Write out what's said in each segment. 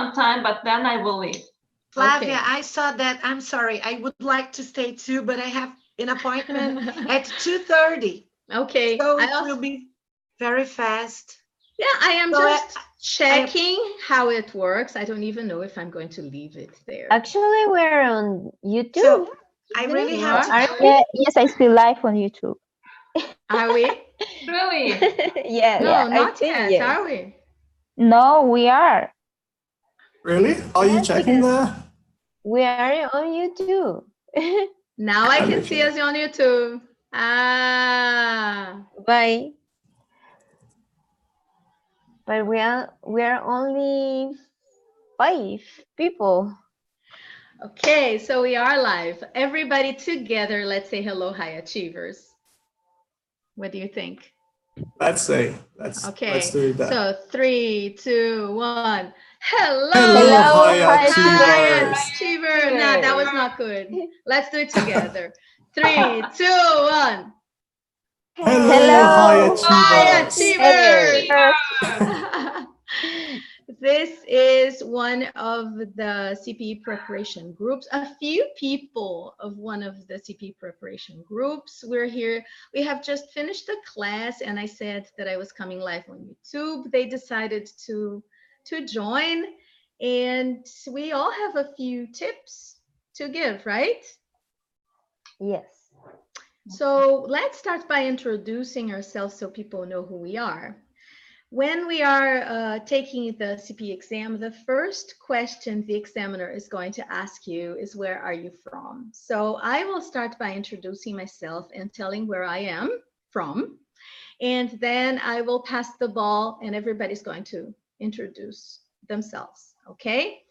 some time, but then I will leave. Flavia, Okay. I saw that. I'm sorry. I would like to stay too, but I have an appointment at 2:30. Okay. So I it also, will be very fast. yeah, I am So just checking how it works. I don't even know if I'm going to leave it there. Actually, we're on YouTube. So I isn't really it? have to. Aren't we? Yes, I still live on YouTube. Are we? Really? Yeah, No, I not think yet, yes. are we? No, we are. Really? Are you Yes, checking because there? we are on YouTube. Now I Let can me see check. us on YouTube. Ah, Bye. But we are only 5 people. okay, so we are live. Everybody together, let's say hello, high achievers. What do you think? Let's say. Let's Okay, do it that. so 3, 2, 1. Hello, Hello, high high high achievers. achiever. Nah, that was not good. Let's do it together. 3, 2, 1. Hello, high Hello. High achievers. achievers. This is one of the CPE preparation groups. A few people of one of the CPE preparation groups. We're here. We have just finished the class, and I said that I was coming live on YouTube. They decided to join, and we all have a few tips to give, right? Yes. So let's start by introducing ourselves so people know who we are. When we are taking the CP exam, the first question the examiner is going to ask you is, where are you from? So I will start by introducing myself and telling where I am from. And then I will pass the ball and everybody's going to introduce themselves, okay?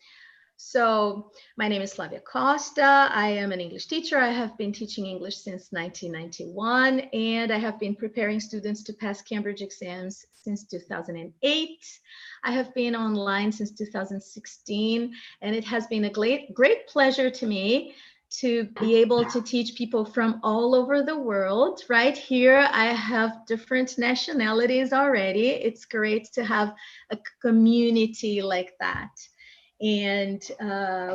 So my name is Flavia Costa. I am an English teacher. I have been teaching English since 1991, and I have been preparing students to pass Cambridge exams since 2008. I have been online since 2016, and it has been a great pleasure to me to be able to teach people from all over the world. Right here, I have different nationalities already. It's great to have a community like that. And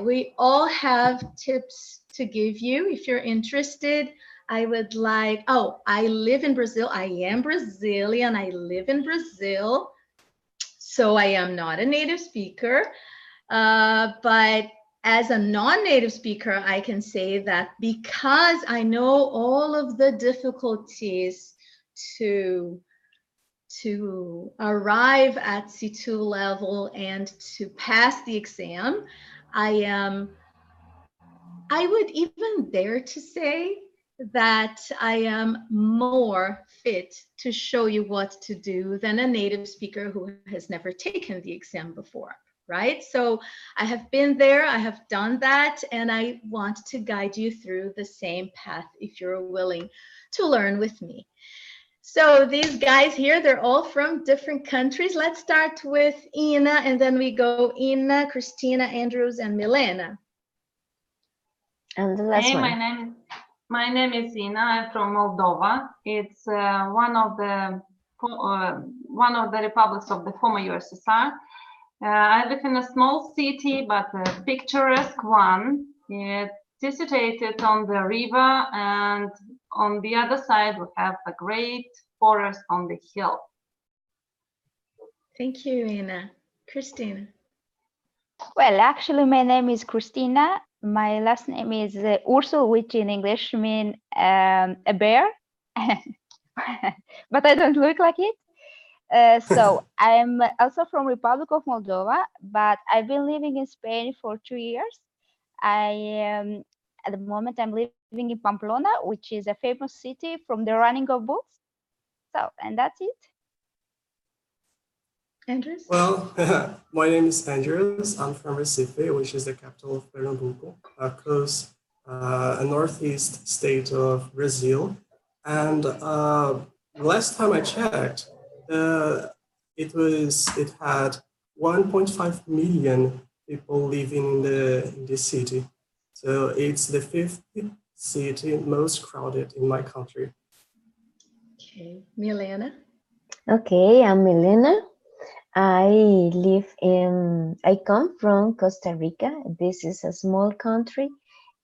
we all have tips to give you. If you're interested, I would like, oh, I live in Brazil. I am Brazilian. I live in Brazil. So I am not a native speaker. But as a non-native speaker, I can say that because I know all of the difficulties to arrive at C2 level and to pass the exam, I would even dare to say that I am more fit to show you what to do than a native speaker who has never taken the exam before, right? So I have been there, I have done that, and I want to guide you through the same path if you're willing to learn with me. So these guys here, they're all from different countries. Let's start with Ina, and then we go Ina, Christina, Andrews, and Milena. And the last Hey, one. my name is Ina. I'm from Moldova. It's one of the republics of the former USSR. I live in a small city, but a picturesque one. It's situated on the river, and on the other side we have a great forest on the hill. Thank you, Ina. Christina. Well, actually, my name is Christina. My last name is Ursul, which in English means a bear, but I don't look like it. So I'm also from Republic of Moldova, but I've been living in Spain for 2 years. At the moment I'm living in Pamplona, which is a famous city from the running of bulls. So, and that's it. Andrews? Well, my name is Andrews. I'm from Recife, which is the capital of Pernambuco, close a northeast state of Brazil. And last time I checked, it had 1.5 million people living in the city. So it's the 5th city most crowded in my country. Okay, Milena. Okay, I'm Milena. I come from Costa Rica. This is a small country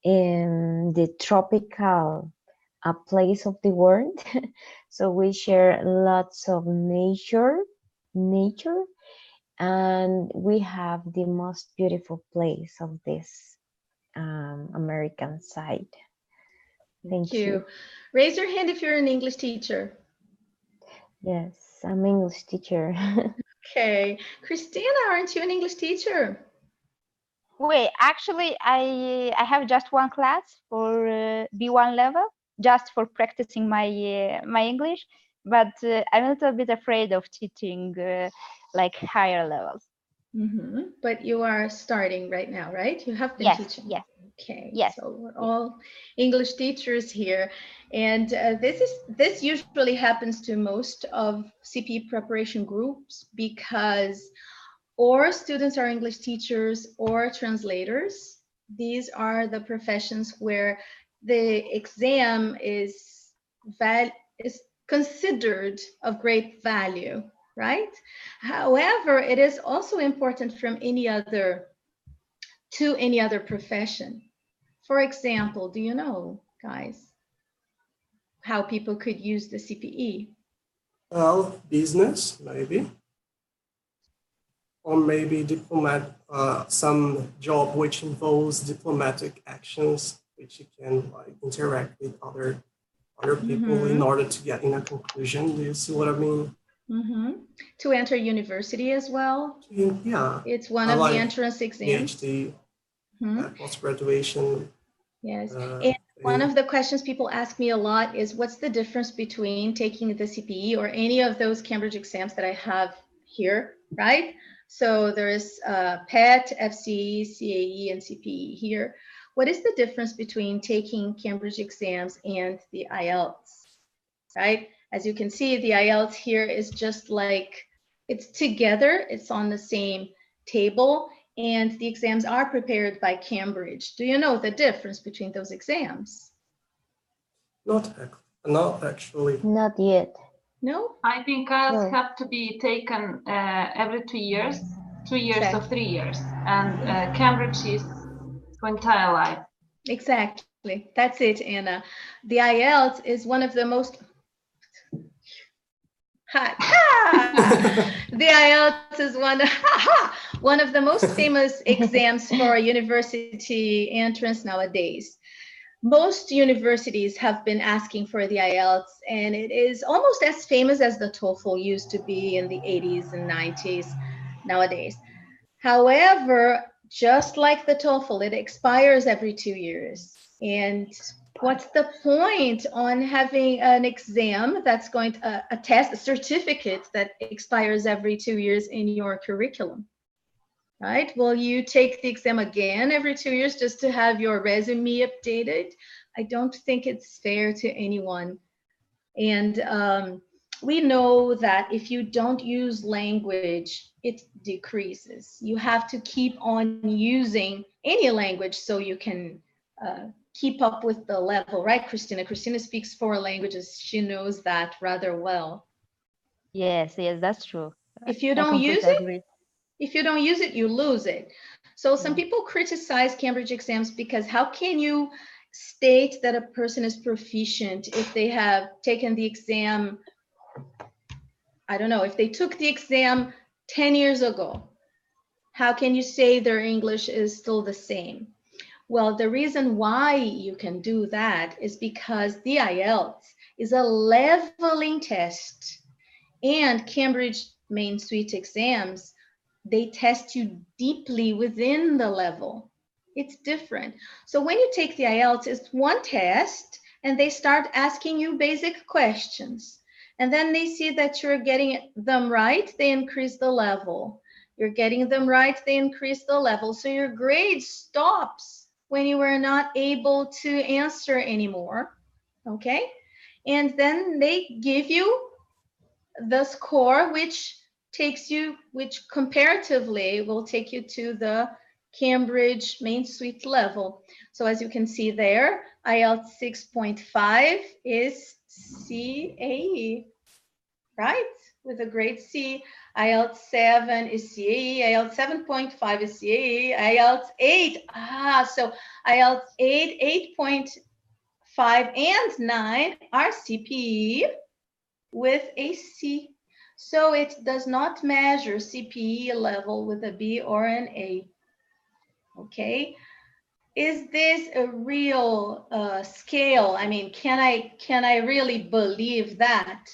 in the tropical place of the world. So we share lots of nature, and we have the most beautiful place of this American side. Thank you. Raise your hand if you're an English teacher. Yes, I'm English teacher. Okay. Christina, aren't you an English teacher? Wait, actually, I have just one class for B1 level, just for practicing my English. But I'm a little bit afraid of teaching like higher levels. But you are starting right now, right? You have been Yes, teaching. yes, Okay. yes. So we're all English teachers here, and this usually happens to most of CP preparation groups because or students are English teachers or translators. These are the professions where the exam is considered of great value, right? However, it is also important from any other profession. For example, do you know, guys, how people could use the CPE? Well, business, maybe. Or maybe some job which involves diplomatic actions, which you can like interact with other people in order to get in a conclusion. Do you see what I mean? To enter university as well. Yeah. It's one of the entrance exams. PhD, post-graduation. Yes. And one of the questions people ask me a lot is what's the difference between taking the CPE or any of those Cambridge exams that I have here, right? So there is PET, FCE, CAE, and CPE here. What is the difference between taking Cambridge exams and the IELTS, right? As you can see, the IELTS here is just like, it's together, it's on the same table, and the exams are prepared by Cambridge. Do you know the difference between those exams? Not actually. Not yet. No? I think IELTS No. have to be taken every 2 years, 2 years or 3 years, and Cambridge is for entire life. Exactly. That's it, Anna. The IELTS is one of the most the IELTS is one of the most famous exams for university entrance nowadays. Most universities have been asking for the IELTS, and it is almost as famous as the TOEFL used to be in the 80s and 90s nowadays. However, just like the TOEFL, it expires every 2 years. And what's the point on having an exam that's going to, a test, a certificate that expires every 2 years in your curriculum? Right? Will you take the exam again every 2 years just to have your resume updated? I don't think it's fair to anyone. And we know that if you don't use language, it decreases. You have to keep on using any language so you can keep up with the level, right, Christina? Christina speaks 4 languages. She knows that rather well. Yes, that's true. If you don't use it, you lose it. So some people criticize Cambridge exams because how can you state that a person is proficient if they have taken the exam, I don't know, if they took the exam 10 years ago? How can you say their English is still the same? Well, the reason why you can do that is because the IELTS is a leveling test, and Cambridge Main Suite exams, they test you deeply within the level. It's different. So when you take the IELTS, it's one test, and they start asking you basic questions. And then they see that you're getting them right, they increase the level. You're getting them right, they increase the level. So your grade stops when you are not able to answer anymore, okay? And then they give you the score, which comparatively will take you to the Cambridge Main Suite level. So as you can see there, IELTS 6.5 is CAE, right? with a grade C. IELTS 7 is CAE, IELTS 7.5 is CAE, IELTS 8. So IELTS 8, 8.5, and 9 are CPE with a C. So it does not measure CPE level with a B or an A. Okay. Is this a real scale? I mean, can I really believe that?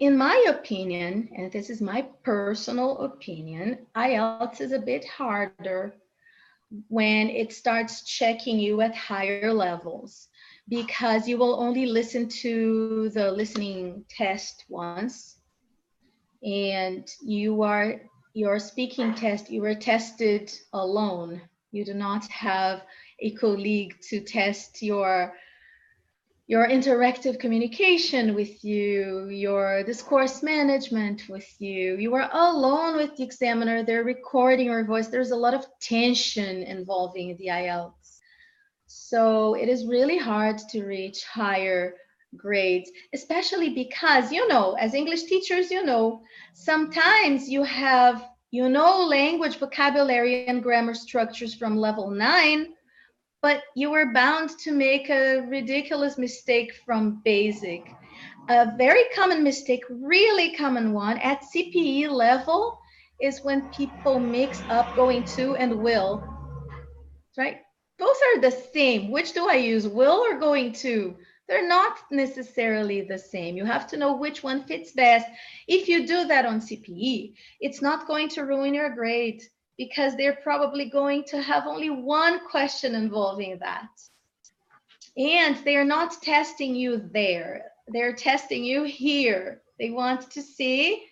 In my opinion, and this is my personal opinion, IELTS is a bit harder when it starts checking you at higher levels, because you will only listen to the listening test once, and your speaking test, you were tested alone. You do not have a colleague to test your interactive communication with you, your discourse management with you. You are alone with the examiner. They're recording your voice. There's a lot of tension involving the IELTS. So it is really hard to reach higher grades, especially because, you know, as English teachers, you know, sometimes you have, you know, language, vocabulary, and grammar structures from level 9, but you were bound to make a ridiculous mistake from basic. A very common mistake, really common one at CPE level, is when people mix up going to and will, right? Both are the same. Which do I use, will or going to? They're not necessarily the same. You have to know which one fits best. If you do that on CPE, it's not going to ruin your grade, because they're probably going to have only one question involving that. And they're not testing you there. They're testing you here. They want to see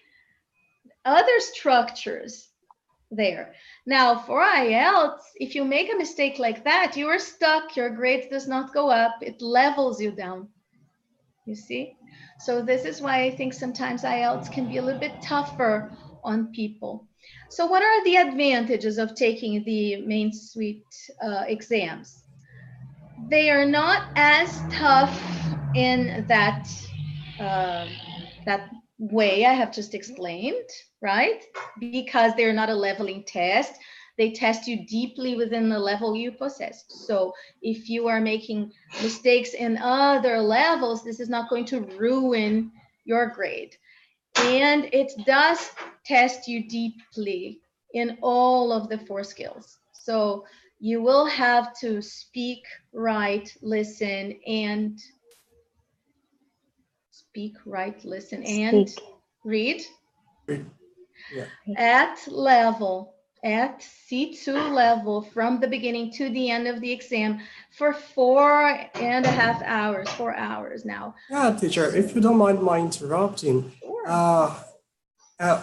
other structures there. Now, for IELTS, if you make a mistake like that, you are stuck. Your grade does not go up. It levels you down. You see? So this is why I think sometimes IELTS can be a little bit tougher on people. So what are the advantages of taking the main suite exams? They are not as tough in that way I have just explained, right? Because they're not a leveling test. They test you deeply within the level you possess. So if you are making mistakes in other levels, this is not going to ruin your grade. And it does test you deeply in all of the 4 skills. So you will have to speak, write, listen, and read. Yeah. At C2 level, from the beginning to the end of the exam, for 4.5 hours, 4 hours now. Yeah, teacher, if you don't mind my interrupting, Sure.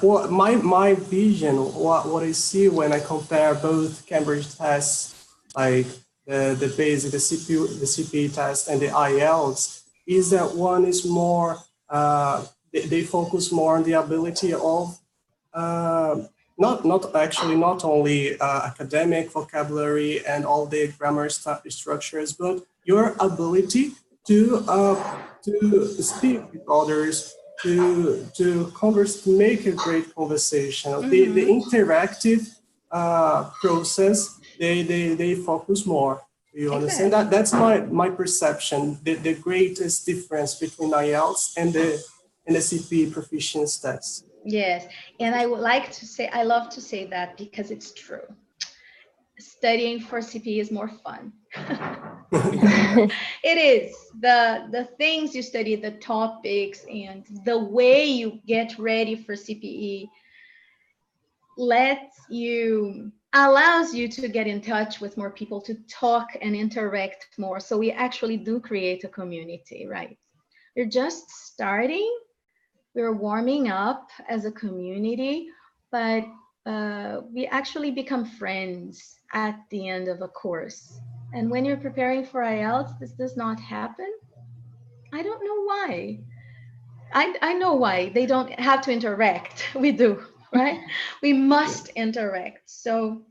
well, my vision, what I see when I compare both Cambridge tests, like the basic, the CPE test and the IELTS, is that one is more, they focus more on the ability of, not only academic vocabulary and all the grammar structures, but your ability to speak with others, to converse, to make a great conversation. Mm-hmm. The interactive process, they focus more. You understand that? That's my perception. The greatest difference between IELTS and the CP proficiency test. Yes, and I would like to say, I love to say that because it's true. Studying for CPE is more fun. It is. The things you study, the topics, and the way you get ready for CPE allows you to get in touch with more people, to talk and interact more. So we actually do create a community, right? We're just starting. We're warming up as a community, but we actually become friends at the end of a course. And when you're preparing for IELTS, this does not happen. I don't know why. I know why. They don't have to interact. We do, right? We must interact. So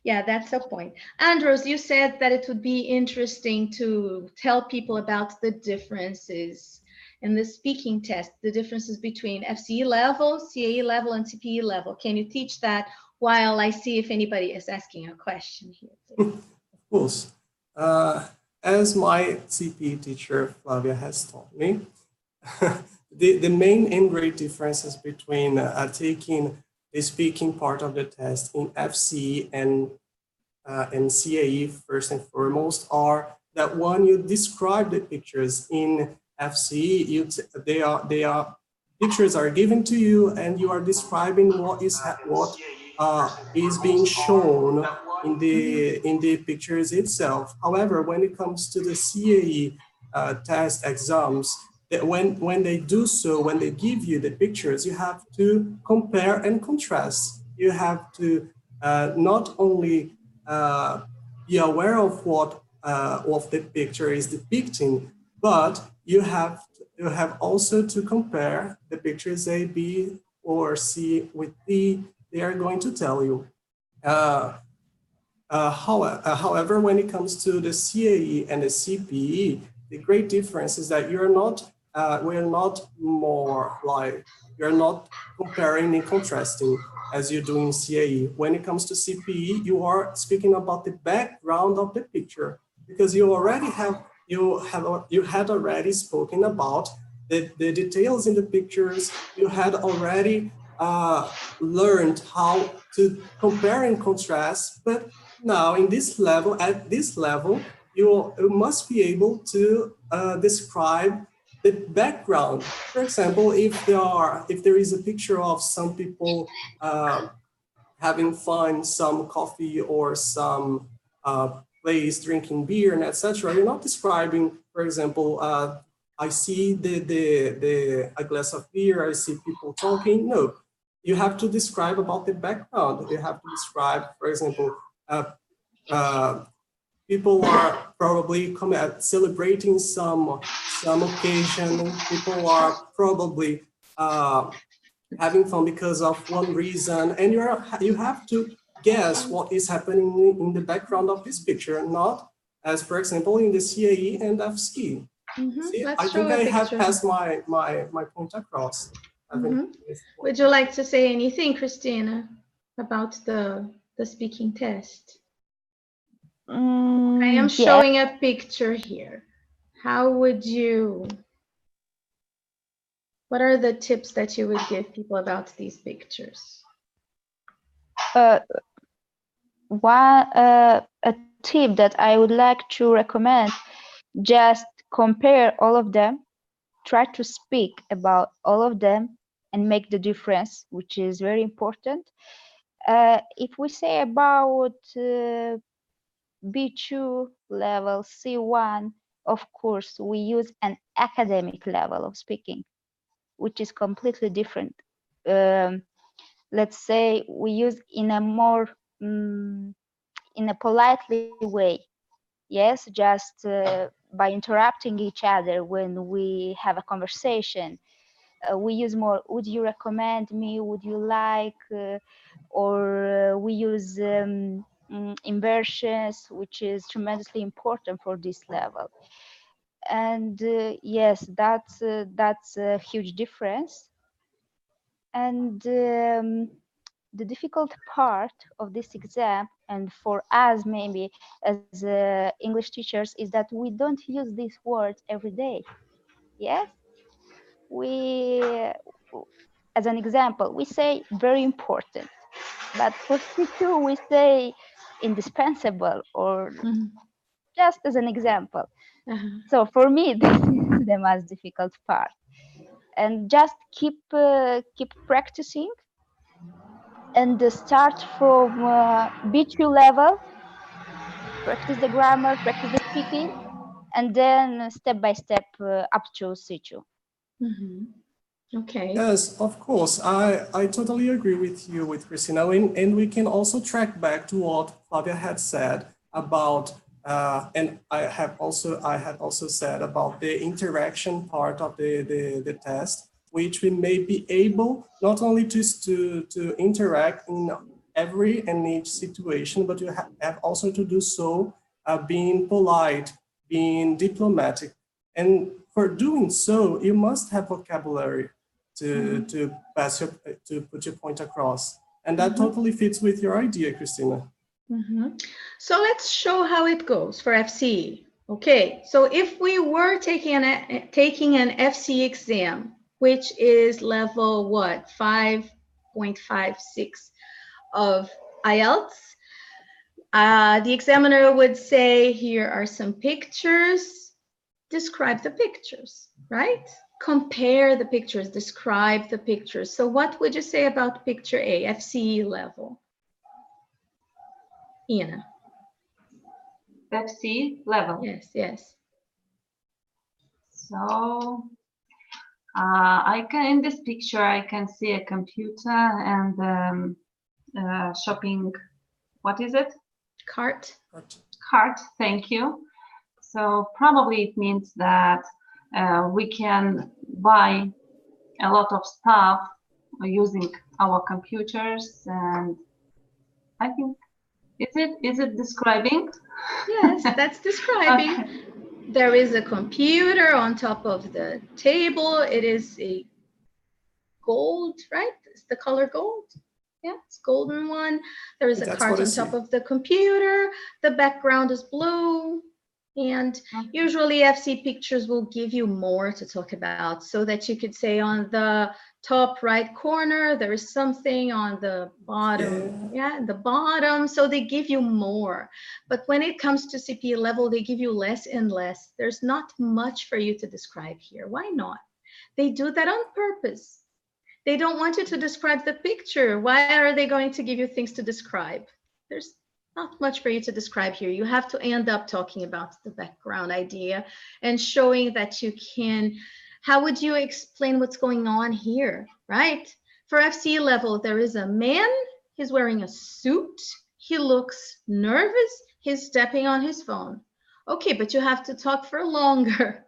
yeah, that's the point. Andros, you said that it would be interesting to tell people about the differences in the speaking test, the differences between FCE level, CAE level, and CPE level. Can you teach that while I see if anybody is asking a question here, please? Of course. As my CP teacher, Flavia, has taught me, the main and great differences between taking the speaking part of the test in FCE and CAE, first and foremost, are that when you describe the pictures in FCE, pictures are given to you, and you are describing what is being shown in the pictures itself. However, when it comes to the CAE test exams, that when they do so, when they give you the pictures, you have to compare and contrast. You have to not only be aware of what of the picture is depicting, but you have also to compare the pictures A, B, or C with D they are going to tell you. However, when it comes to the CAE and the CPE, the great difference is that you're not comparing and contrasting as you do in CAE. When it comes to CPE, you are speaking about the background of the picture, because you had already spoken about the details in the pictures. You had already learned how to compare and contrast, but now at this level, you must be able to describe the background. For example, if there is a picture of some people having fun, some coffee or some place drinking beer and etc., you're not describing, for example, I see a glass of beer, I see people talking. No, you have to describe about the background. You have to describe, for example, people are probably celebrating some occasion. People are probably having fun because of one reason, and you have to guess what is happening in the background of this picture, not as, for example, in the CAE and FSCI. See, I think I have passed my point across. Would you like to say anything, Christina, about the speaking test? I am showing a picture here. What are the tips that you would give people about these pictures? A tip that I would like to recommend, just compare all of them, try to speak about all of them and make the difference, which is very important. If we say about B2 level, C1, of course, we use an academic level of speaking, which is completely different. Let's say we use in a more, in a politely way. Yes, just by interrupting each other when we have a conversation. We use more, would you recommend me, would you like, or we use inversions, which is tremendously important for this level. And yes, that's a huge difference. And the difficult part of this exam, and for us maybe as English teachers, is that we don't use these words every day. Yes, we, as an example, we say very important, but for C2 we say indispensable, or just as an example. So for me, this is the most difficult part. And just keep practicing, and start from B2 level, practice the grammar, practice the speaking, and then step by step up to C2. Okay. Yes, of course. I totally agree with you, with Christina. And we can also track back to what Flavia had said about, and I had also said about the interaction part of the test, which we may be able not only to interact in every and each situation, but you have also to do so being polite, being diplomatic. And for doing so, you must have vocabulary to pass your, to put your point across. And that totally fits with your idea, Christina. So let's show how it goes for FCE. Okay, so if we were taking an FCE exam, which is level what, 5.56 of IELTS, the examiner would say, here are some pictures, describe the pictures, right? Compare the pictures, describe the pictures. So what would you say about picture A, FCE level? Ina. FC level. Yes, yes. So I can, in this picture, I can see a computer and shopping, what is it? Cart. Cart, thank you. So probably it means that we can buy a lot of stuff using our computers, and I think, is it describing? Yes, that's describing. Okay. There is a computer on top of the table. It is a gold, right? It's the color gold. Yeah, it's golden one. There is a cart on top of the computer. The background is blue. And usually FC pictures will give you more to talk about, so that you could say on the top right corner, there is something on the bottom. Yeah, the bottom. So they give you more. But when it comes to CPE level, they give you less and less. There's not much for you to describe here. Why not? They do that on purpose. They don't want you to describe the picture. Why are they going to give you things to describe? There's not much for you to describe here. You have to end up talking about the background idea and showing that you can. How would you explain what's going on here, right? For FCE level, there is a man. He's wearing a suit. He looks nervous. He's stepping on his phone. Okay, but you have to talk for longer.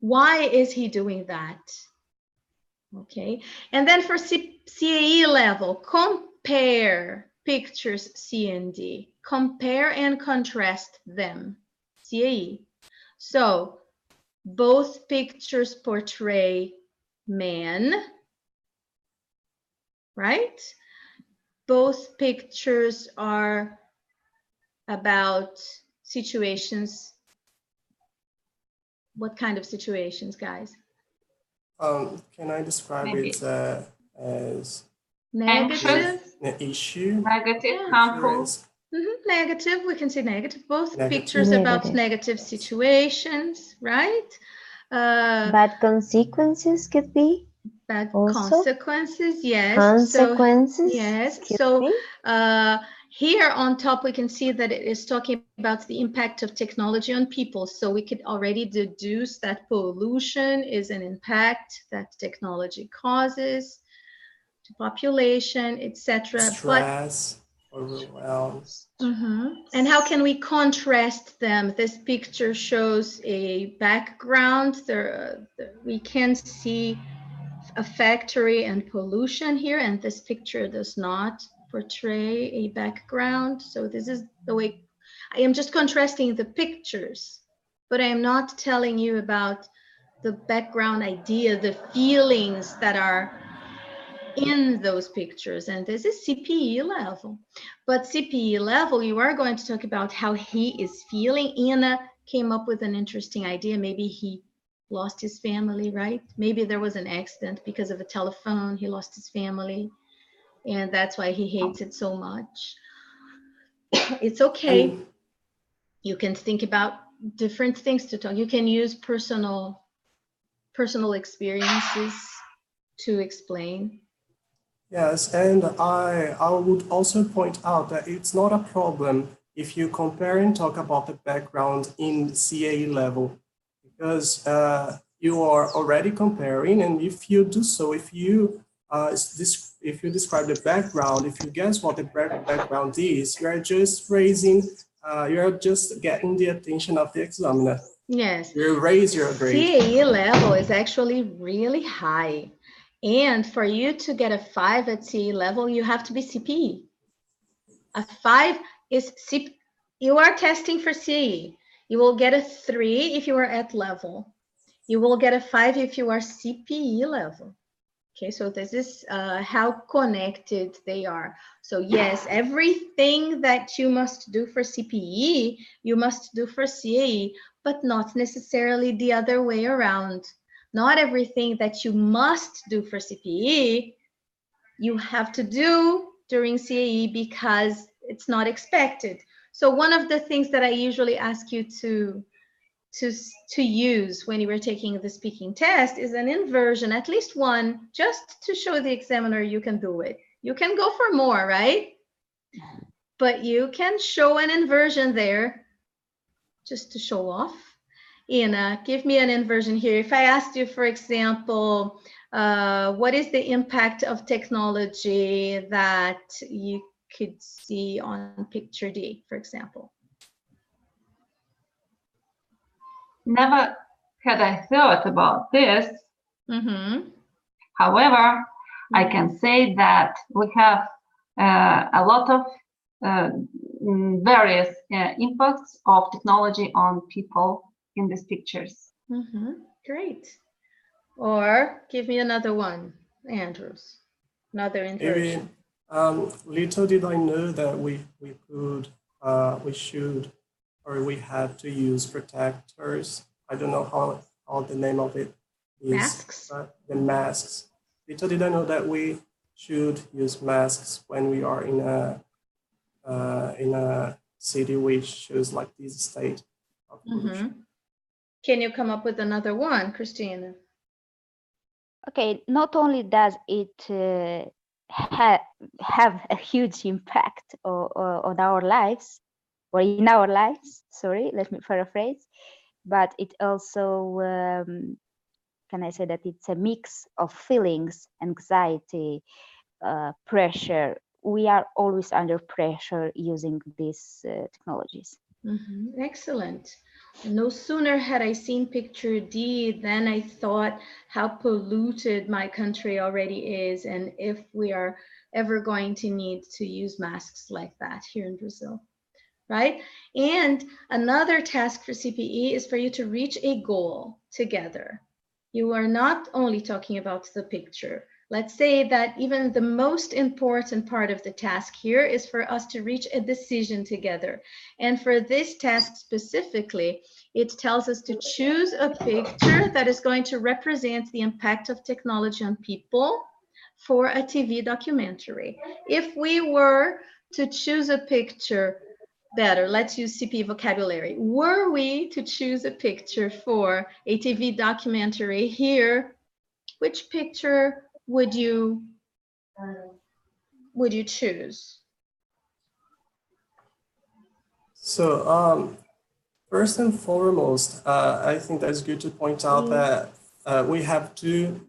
Why is he doing that? Okay, and then for CAE level, compare pictures C and D. Compare and contrast them, CAE. So both pictures portray man, right? Both pictures are about situations. What kind of situations, guys? Can I describe it as negative? An issue? Negative, harmful. Negative, we can say negative. Both Negative. pictures about negative situations, right? Bad consequences could be. Bad also? Consequences, yes. Consequences. So, yes. Could So be. here on top, we can see that it is talking about the impact of technology on people. So we could already deduce that pollution is an impact that technology causes to population, etc. Stress, overwhelmed. And how can we contrast them? This picture shows a background. We can see a factory and pollution here, and this picture does not portray a background. So this is the way I am just contrasting the pictures, but I am not telling you about the background idea, the feelings that are in those pictures. And this is CPE level. But CPE level, you are going to talk about how he is feeling. Ina came up with an interesting idea. Maybe he lost his family, right? Maybe there was an accident because of a telephone. He lost his family, and that's why he hates it so much. It's okay. You can think about different things to talk. You can use personal experiences to explain. Yes, and I would also point out that it's not a problem if you compare and talk about the background in CAE level, because you are already comparing, and if you do so, if you describe the background, if you guess what the background is, you are just getting the attention of the examiner. Yes. You raise your grade. CAE level is actually really high. And for you to get a 5 at CAE level, you have to be CPE. A 5 is you are testing for CAE. You will get a 3 if you are at level. You will get a 5 if you are CPE level. Okay, so this is how connected they are. So yes, everything that you must do for CPE, you must do for CAE, but not necessarily the other way around. Not everything that you must do for CPE, you have to do during CAE because it's not expected. So one of the things that I usually ask you to use when you were taking the speaking test is an inversion, at least one, just to show the examiner you can do it. You can go for more, right? But you can show an inversion there just to show off. Ina, give me an inversion here. If I asked you, for example, what is the impact of technology that you could see on picture D, for example? Never had I thought about this. Mm-hmm. However, I can say that we have a lot of various impacts of technology on people in these pictures. Mm-hmm. Great. Or give me another one, Andrews. Another inversion. Maybe little did I know that we should, or we had to use protectors. I don't know how the name of it is. Masks? The masks. Little did I know that we should use masks when we are in a city which shows like this state of pollution. Mm-hmm. Can you come up with another one, Christina? Okay, not only does it have a huge impact on our lives, or in our lives, sorry, let me paraphrase, but it also, can I say that it's a mix of feelings, anxiety, pressure. We are always under pressure using these technologies. Mm-hmm. Excellent. No sooner had I seen picture D than I thought how polluted my country already is, and if we are ever going to need to use masks like that here in Brazil, right? And another task for CPE is for you to reach a goal together. You are not only talking about the picture. Let's say that even the most important part of the task here is for us to reach a decision together. And for this task specifically, it tells us to choose a picture that is going to represent the impact of technology on people for a TV documentary. If we were to choose a picture, better, let's use CP vocabulary. Were we to choose a picture for a TV documentary here, which picture would you choose? So first and foremost, I think that's good to point out that we have to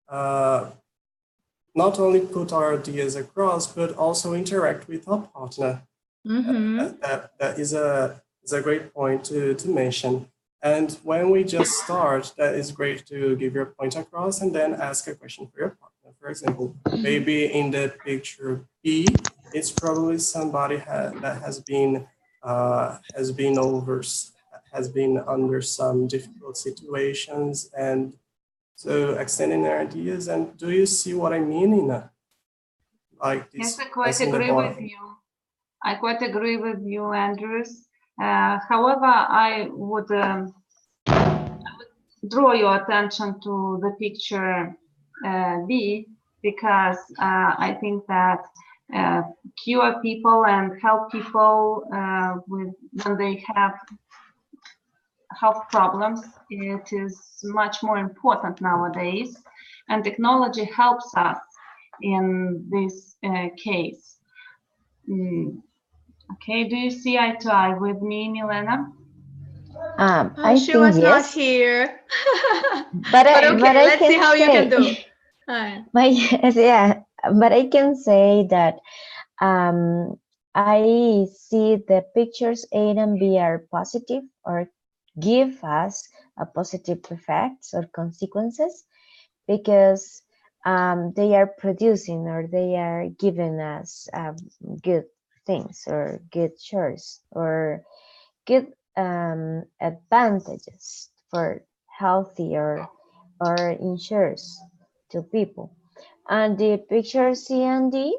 not only put our ideas across, but also interact with our partner. Mm-hmm. That is a great point to mention. And when we just start, that is great to give your point across and then ask a question for your partner. For example, maybe in the picture B, it's probably somebody that has been under some difficult situations, and so extending their ideas. And do you see what I mean in that? Like this? Yes, I quite agree with you. I quite agree with you, Andrews. However, I would draw your attention to the picture B, because I think that cure people and help people when they have health problems, it is much more important nowadays, and technology helps us in this case. Okay, do you see eye to eye with me, Milena? She was not here. but okay, let's see how you can do. Yeah, but I can say that I see the pictures A and B are positive, or give us a positive effects or consequences, because they are producing, or they are giving us good things, or good chores, or good advantages for healthier or insurers to people. And the picture C and D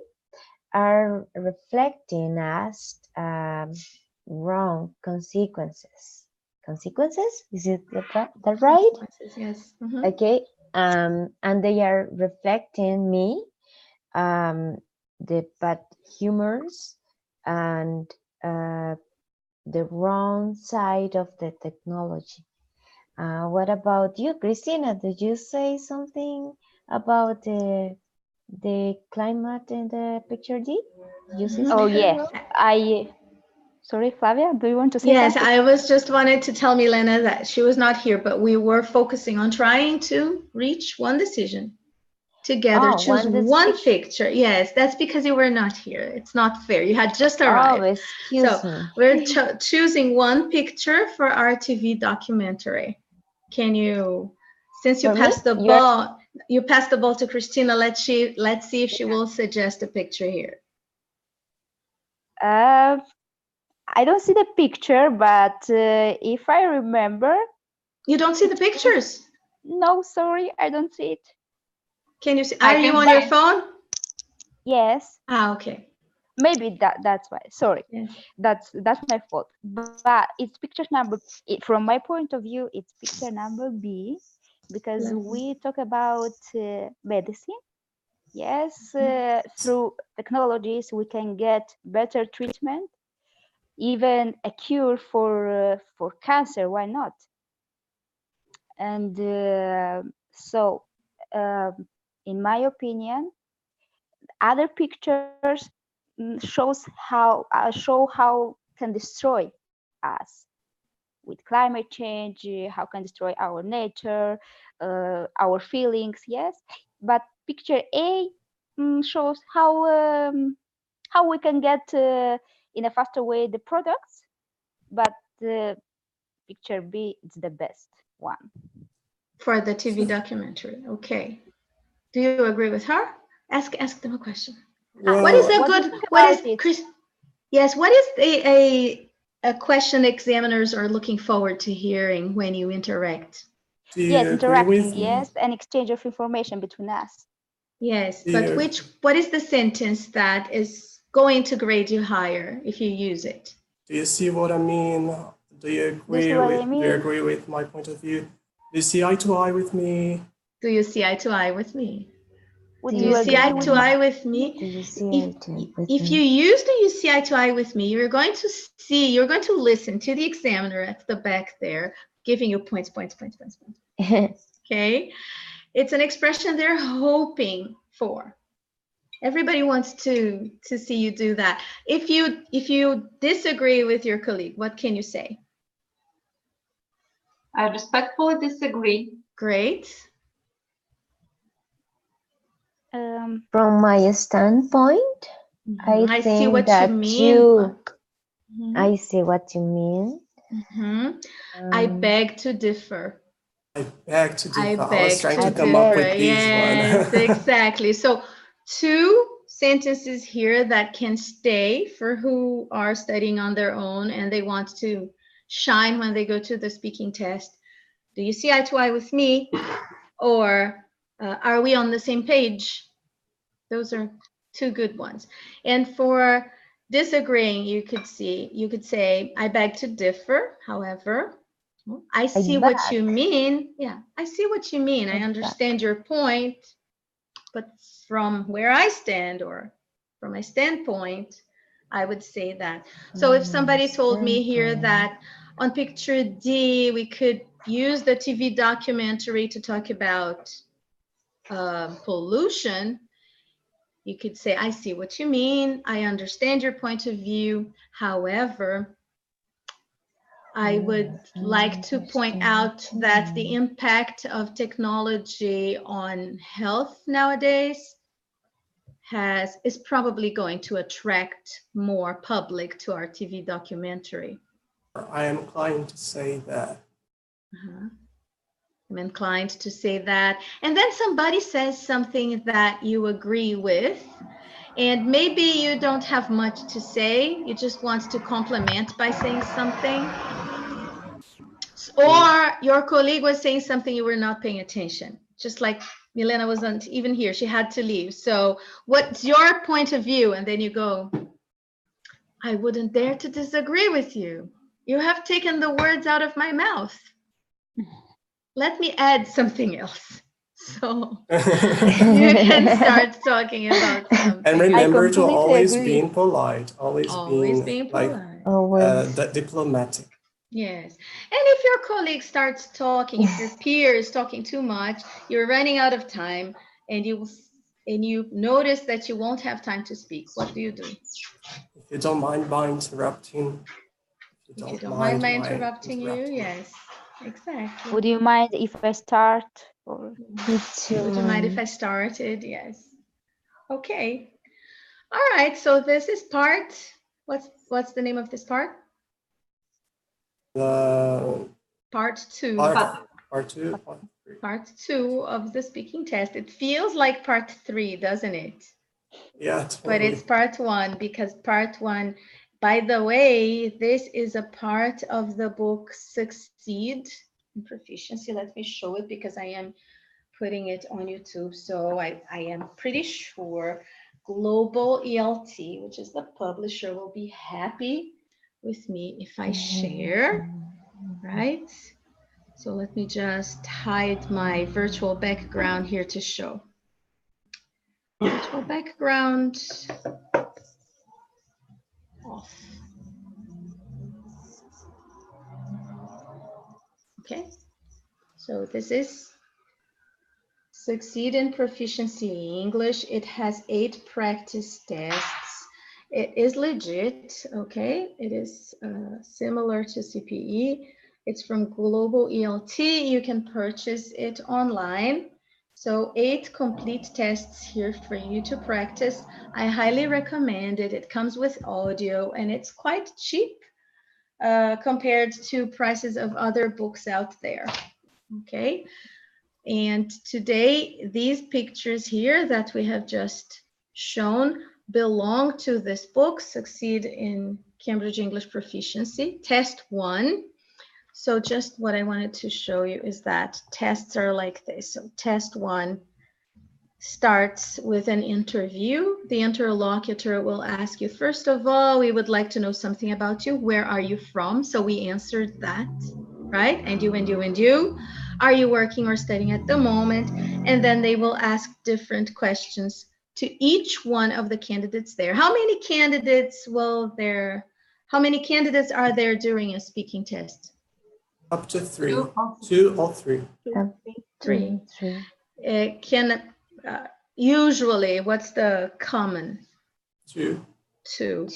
are reflecting as wrong consequences. Consequences? Is it that right? Yes. Mhm. Okay. And they are reflecting me, the bad humors and the wrong side of the technology. What about you, Christina? Did you say something about the climate in the picture D? You see Mhm. Oh something? yes, wrong? sorry, Flavia, do you want to say Yes, something? I was just wanted to tell Milena that she was not here, but we were focusing on trying to reach one decision together, Oh, choose one one decision. picture. Yes, that's because you were not here. It's not fair. You had just Oh, arrived. excuse So me. we're choosing one picture for our TV documentary. Can you, since you For me, passed the you're ball, you passed the ball to Christina, let's see if she will suggest a picture here. I don't see the picture, but if I remember, You don't see the pictures. no, sorry, I don't see it. Can you see? I Are you can on your phone? Yes, Ah, okay. maybe that's why. Sorry, Yes. that's my fault. But it's picture number. From my point of view, it's picture number B, because Yes. we talk about medicine. Yes, through technologies we can get better treatment, even a cure for cancer. Why not? And so, in my opinion, other pictures show how can destroy us with climate change, how can destroy our nature, our feelings. Yes, but picture A shows how we can get in a faster way the products, but picture B is the best one. For the TV documentary. Okay. Do you agree with her? Ask them a question. What is a What do you good, think what is, about it? Chris? Yes, what is a question examiners are looking forward to hearing when you interact? Do you Yes, agree interacting, with me? yes, and exchange of information between us. Yes, Do but you, what is the sentence that is going to grade you higher if you use it? do you see what I mean? Do you see what I Do you mean? agree with my point of view? Do you see eye to eye with me? Do you see eye to eye with me? Would Do you you see eye agree with to me? eye with do me? you see If eye to with if me? you use the you see eye to eye with me, you're going to see, you're going to listen to the examiner at the back there, giving you points, points, points, points, points. Okay, it's an expression they're hoping for. Everybody wants to see you do that. If you disagree with your colleague, what can you say? I respectfully disagree. Great. From my standpoint, Mhm. I see think what you that mean. Mhm. I see what you mean. Mhm. I beg to differ. I beg to I differ. I was beg trying to to come up differ. with this Yes, one. exactly. So two sentences here that can stay for who are studying on their own and they want to shine when they go to the speaking test. Do you see eye to eye with me? Or are we on the same page? Those are two good ones. And for disagreeing, you could say, I beg to differ. However, I see Like what you back. mean. Yeah, I see what you mean. I Like understand your point. But from where I stand or from my standpoint, I would say that. So if somebody told me here that on picture D, we could use the TV documentary to talk about pollution, you could say, I see what you mean. I understand your point of view. However, I would like to point out that the impact of technology on health nowadays is probably going to attract more public to our TV documentary. I am inclined to say that. I'm inclined to say that. And then somebody says something that you agree with, and maybe you don't have much to say. You just want to compliment by saying something. Or your colleague was saying something you were not paying attention. Just like Milena wasn't even here, she had to leave. So what's your point of view? And then you go, I wouldn't dare to disagree with you. You have taken the words out of my mouth. Let me add something else. So you can start talking about something. And remember to completely always agree. being polite, always being like polite. Always. diplomatic. Yes. And if your colleague starts talking, if your peer is talking too much, you're running out of time, and you notice that you won't have time to speak, what do you do? If you don't mind by interrupting, If you don't mind my interrupting you, yes, exactly. Would you mind if I start? Or Would you mind if I started? Yes. Okay. All right. So this is part. What's the name of this part? Part two. Part two. Part two of the speaking test. It feels like part three, doesn't it? Yeah, totally. But it's part one, because part one, by the way, this is a part of the book Succeed in Proficiency. Let me show it, because I am putting it on YouTube. So I am pretty sure Global ELT, which is the publisher, will be happy with me if I share, right? So let me just hide my virtual background here to show. Virtual background off. Okay, so this is Succeed in Proficiency in English. It has 8 practice tests. It is legit, okay? It is similar to CPE. It's from Global ELT. You can purchase it online. So 8 complete tests here for you to practice. I highly recommend it. It comes with audio, and it's quite cheap compared to prices of other books out there, okay? And today, these pictures here that we have just shown belong to this book, Succeed in Cambridge English Proficiency, Test 1. So just what I wanted to show you is that tests are like this. So Test 1 starts with an interview. The interlocutor will ask you, first of all, we would like to know something about you. Where are you from? So we answered that, right? And you, and you, and you. Are you working or studying at the moment? And then they will ask different questions to each one of the candidates there. How many candidates are there during a speaking test? Up to 3. 2 or 3. 3. Usually, what's the common? 2. 2.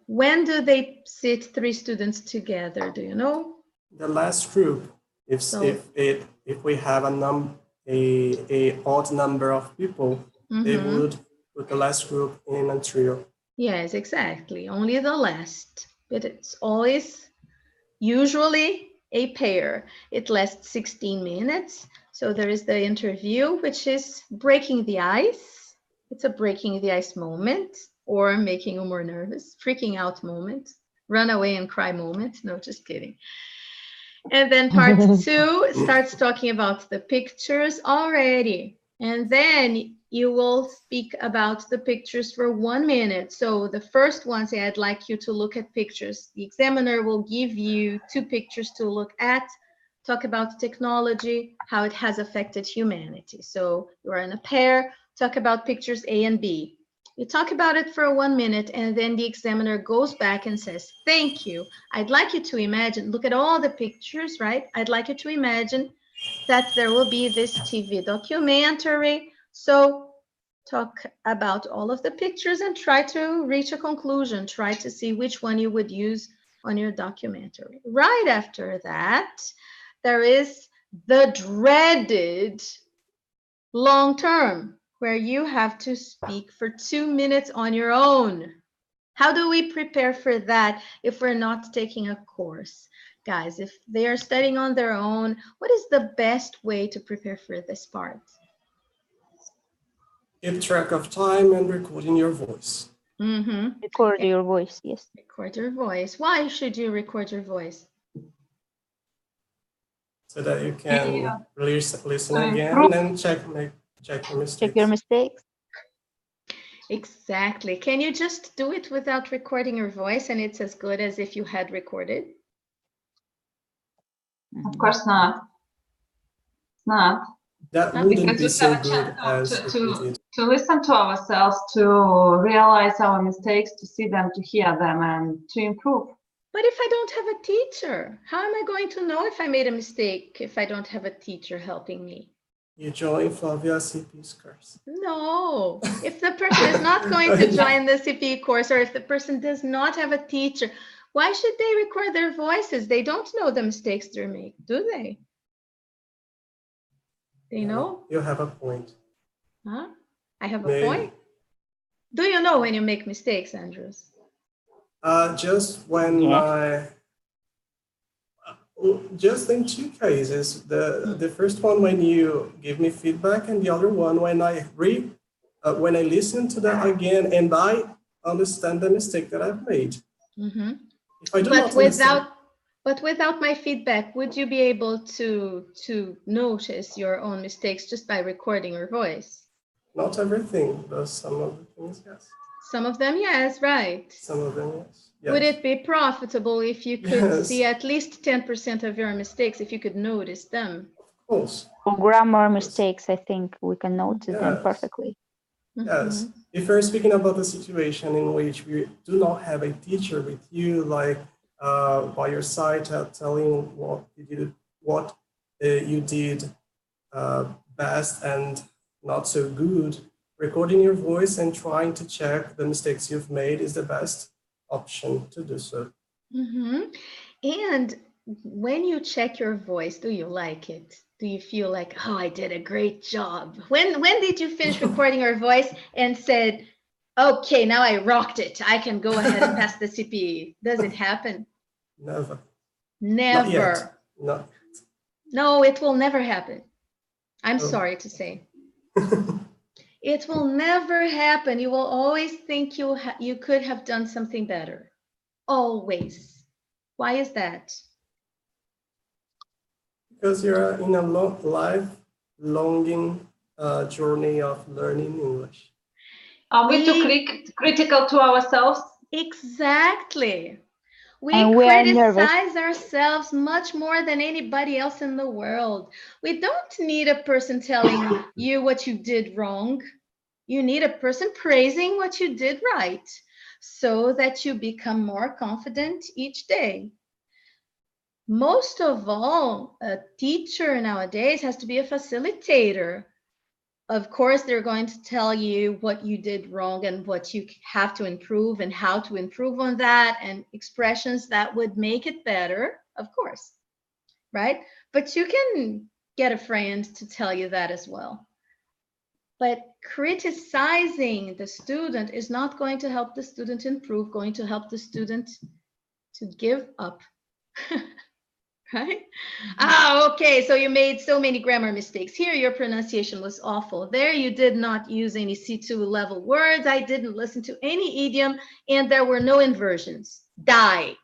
When do they sit 3 students together? Do you know? The last group, if we have a odd number of people, they would put the last group in a trio. Yes, exactly. Only the last, but it's always usually a pair. It lasts 16 minutes. So there is the interview, which is breaking the ice. It's a breaking the ice moment, or making you more nervous, freaking out moment, run away and cry moment. No, just kidding. And then part 2 starts talking about the pictures already. And then you will speak about the pictures for 1 minute. So the first one, say, I'd like you to look at pictures. The examiner will give you 2 pictures to look at, talk about technology, how it has affected humanity. So you are in a pair, talk about pictures A and B. You talk about it for 1 minute, and then the examiner goes back and says, thank you. I'd like you to imagine, look at all the pictures, right? I'd like you to imagine that there will be this TV documentary. So talk about all of the pictures and try to reach a conclusion. Try to see which one you would use on your documentary. Right after that, there is the dreaded long term, where you have to speak for 2 minutes on your own. How do we prepare for that if we're not taking a course? Guys, if they are studying on their own, what is the best way to prepare for this part? Keep track of time and recording your voice. Record your voice, yes. Record your voice. Why should you record your voice? so that you can Yeah. listen To again improve. and check your mistakes. Check your mistakes. Exactly. Can you just do it without recording your voice and it's as good as if you had recorded? Of course not. It's not. That Not wouldn't Because be we so have a good chance as if we did. to listen to ourselves, to realize our mistakes, to see them, to hear them, and to improve. But if I don't have a teacher, how am I going to know if I made a mistake if I don't have a teacher helping me? You join Flavia CP's course. No, if the person is not going to join the CPE course, or if the person does not have a teacher, why should they record their voices? They don't know the mistakes they make, do they? They know? You have a point. Huh? I have a Maybe. point. Do you know when you make mistakes, Andrews? Just when Yeah. just in two cases. The first one when you give me feedback, and the other one when I listen to that again and I understand the mistake that I've made. Mm-hmm. If I do But not understand, without my feedback, would you be able to notice your own mistakes just by recording your voice? not everything, but some of the things, yes. Some of them, yes, right. Some of them, yes. Yes. Would it be profitable if you could Yes. see at least 10% of your mistakes, if you could notice them? Of course. For grammar mistakes, I think we can notice them Yes. perfectly. Yes. If we're speaking about the situation in which we do not have a teacher with you, like by your side, telling what you did best and not so good, recording your voice and trying to check the mistakes you've made is the best option to do so. And when you check your voice, do you like it? Do you feel like, oh, I did a great job? When did you finish recording your voice and said, okay, now I rocked it. I can go ahead and pass the CPE. Does it happen? Never. Never. Not yet. Not. No, it will never happen. I'm Oh. sorry to say. It will never happen. You will always think you could have done something better. Always. Why is that? Because you're in a life-longing journey of learning English. Are we too critical to ourselves? Exactly. We And we are nervous. criticize ourselves much more than anybody else in the world. We don't need a person telling you what you did wrong. You need a person praising what you did right so that you become more confident each day. Most of all, a teacher nowadays has to be a facilitator. Of course, they're going to tell you what you did wrong and what you have to improve and how to improve on that and expressions that would make it better, of course, right? But you can get a friend to tell you that as well. But criticizing the student is not going to help the student improve, going to help the student to give up. Right? Okay, so you made so many grammar mistakes. Here, your pronunciation was awful. There, you did not use any C2 level words. I didn't listen to any idiom, and there were no inversions. Die.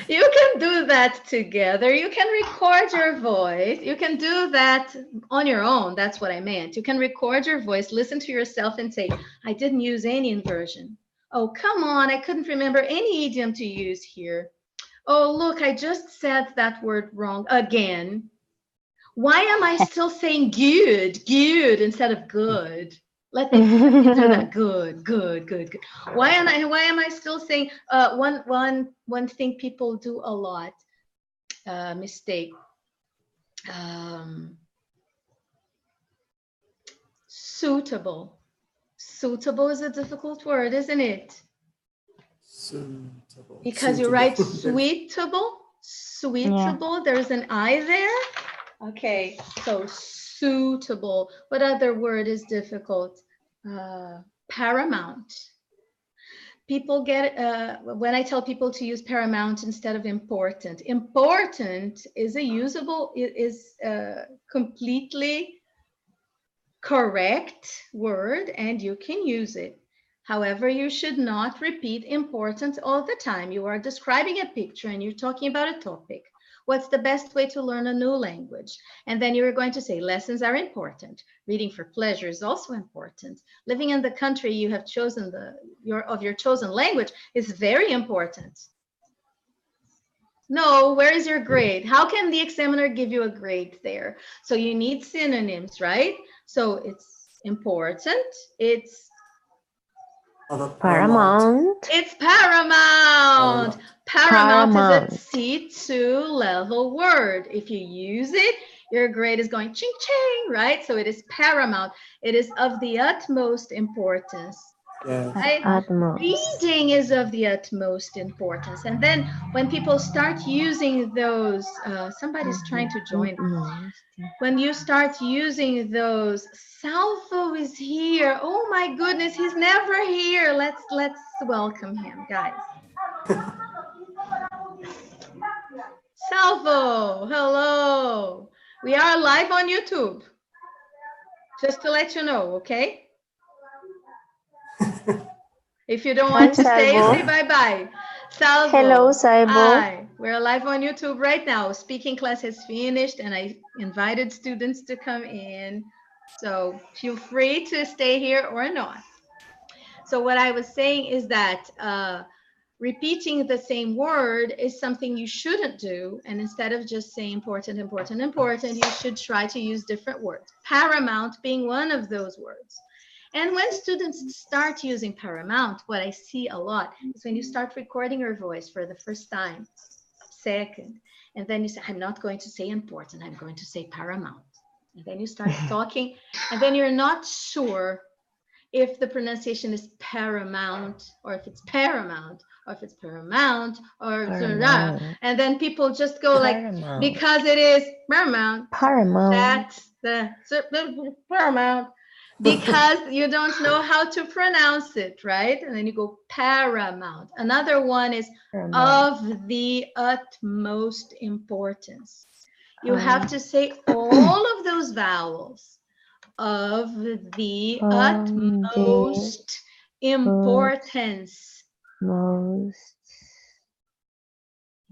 You can do that together. You can record your voice. You can do that on your own. That's what I meant. You can record your voice, listen to yourself and say, I didn't use any inversion. Oh, come on, I couldn't remember any idiom to use here. Oh, look, I just said that word wrong again. Why am I still saying good instead of good? Let me do that. Good. Why am I still saying one thing people do a lot, mistake. Suitable. Suitable is a difficult word, isn't it? Suitable. Because you write suitable. Yeah. There's an I there. Okay, so suitable. What other word is difficult? Paramount. People get when I tell people to use paramount instead of important. Important is a usable, is a completely correct word, and you can use it. However, you should not repeat important all the time. You are describing a picture and you're talking about a topic. What's the best way to learn a new language? And then you're going to say lessons are important. Reading for pleasure is also important. Living in the country you have chosen your chosen language is very important. No, where is your grade? How can the examiner give you a grade there? So you need synonyms, right? So it's important. It's Paramount. It's paramount. Paramount Paramount. is a C2 level word. If you use it, your grade is going ching ching, right? So it is paramount. It is of the utmost importance. Yeah. Right? Utmost. Reading is of the utmost importance. And then when people start using those, somebody's trying to join. Utmost. When you start using those, Salvo is here. Oh my goodness, he's never here. Let's welcome him, guys. Salvo, hello. We are live on YouTube. Just to let you know, okay? If you don't want to stay, Salvo. say bye-bye. Salvo. Hello, Salvo. Hi. We're live on YouTube right now. Speaking class has finished and I invited students to come in. So feel free to stay here or not. So what I was saying is that repeating the same word is something you shouldn't do. And instead of just saying important, important, important, you should try to use different words. Paramount being one of those words. And when students start using paramount, what I see a lot is when you start recording your voice for the first time, second, and then you say, I'm not going to say important, I'm going to say paramount. And then you start talking, and then you're not sure if the pronunciation is paramount, or if it's paramount, or if it's paramount, or Paramount. and then people just go Paramount. like, because it is paramount, Paramount. that's the paramount, because you don't know how to pronounce it, right? And then you go paramount. Another one is Paramount. of the utmost importance. You have to say all of those vowels. Of the utmost importance. Most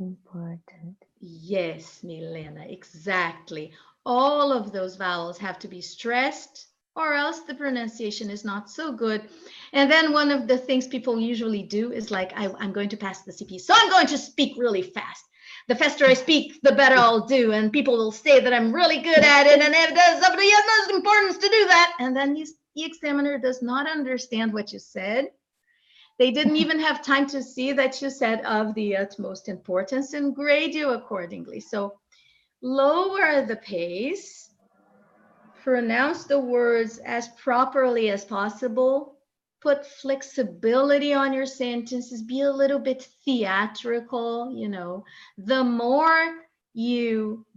important. Yes, Milena, exactly. All of those vowels have to be stressed, or else the pronunciation is not so good. And then one of the things people usually do is like, I'm going to pass the CP, so I'm going to speak really fast. The faster I speak, the better I'll do. And people will say that I'm really good at it and it does of the utmost importance to do that. And then the examiner does not understand what you said. They didn't even have time to see that you said of the utmost importance and grade you accordingly. So lower the pace, pronounce the words as properly as possible, put flexibility on your sentences, be a little bit theatrical, you know. The merrier.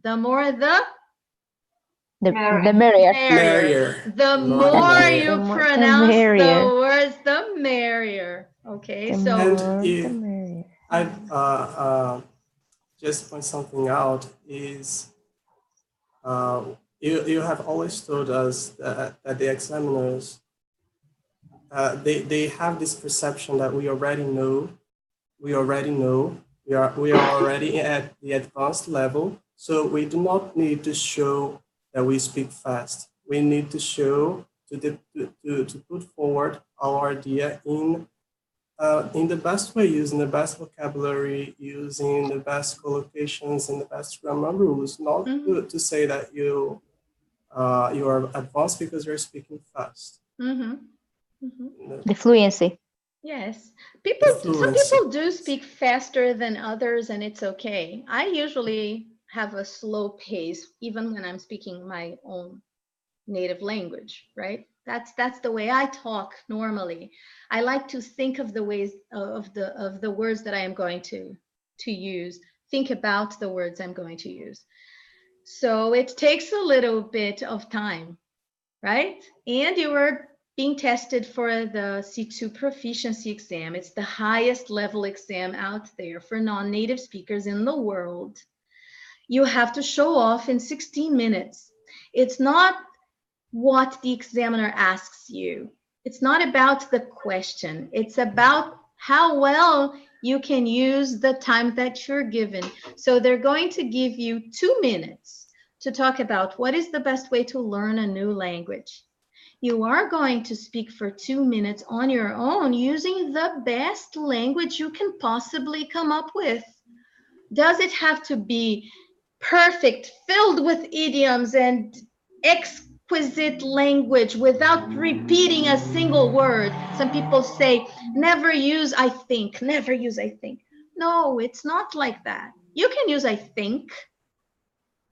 The Merrier. merrier. Merrier. The More more merrier. you The more- the pronounce the merrier. words, the merrier. Okay, The so more, And the if merrier. I just point something out is you have always told us that the examiners they have this perception that we already know, we are already at the advanced level, so we do not need to show that we speak fast. We need to show to put forward our idea in the best way, using the best vocabulary, using the best collocations and the best grammar rules, not to say that you are advanced because you're speaking fast. The fluency. yes, some Fluency. people do speak faster than others, and it's okay. I usually have a slow pace, even when I'm speaking my own native language, right? That's the way I talk normally. I like to think of the ways of the words that I am going to use, think about the words I'm going to use. So it takes a little bit of time, right? And you are being tested for the C2 proficiency exam. It's the highest level exam out there for non-native speakers in the world. You have to show off in 16 minutes. It's not what the examiner asks you. It's not about the question. It's about how well you can use the time that you're given. So they're going to give you 2 minutes to talk about what is the best way to learn a new language. You are going to speak for 2 minutes on your own using the best language you can possibly come up with. Does it have to be perfect, filled with idioms and exquisite language without repeating a single word? Some people say, never use I think, never use I think. No, it's not like that. You can use I think,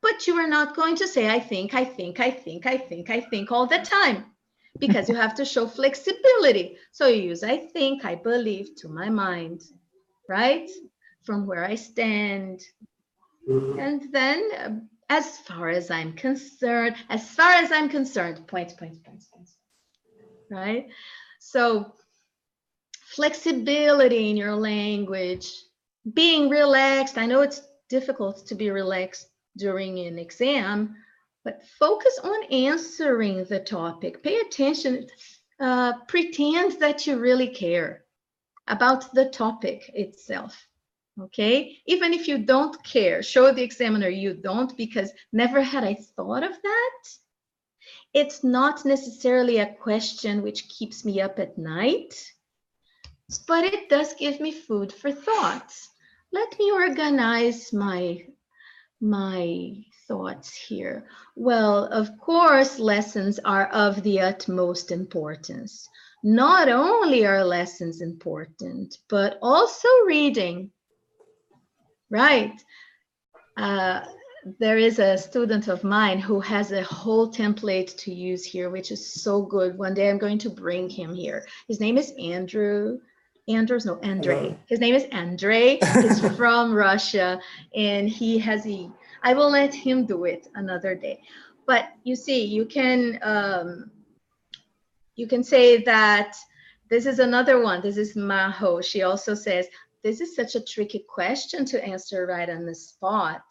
but you are not going to say I think, I think, I think, I think, I think all the time, because you have to show flexibility. So you use I think, I believe, to my mind, right? From where I stand. And then as far as I'm concerned, points, right? So flexibility in your language, being relaxed. I know it's difficult to be relaxed during an exam, but focus on answering the topic. Pay attention, pretend that you really care about the topic itself. Okay, even if you don't care, show the examiner you don't, because never had I thought of that. It's not necessarily a question which keeps me up at night, but it does give me food for thought. Let me organize my thoughts here. Well, of course, lessons are of the utmost importance. Not only are lessons important, but also reading. Right. There is a student of mine who has a whole template to use here, which is so good. One day I'm going to bring him here. His name is Andrew. Andrei. His name is Andrei. He's from Russia, and I will let him do it another day. But you see, you can say that this is another one. This is Maho. She also says, this is such a tricky question to answer right on the spot.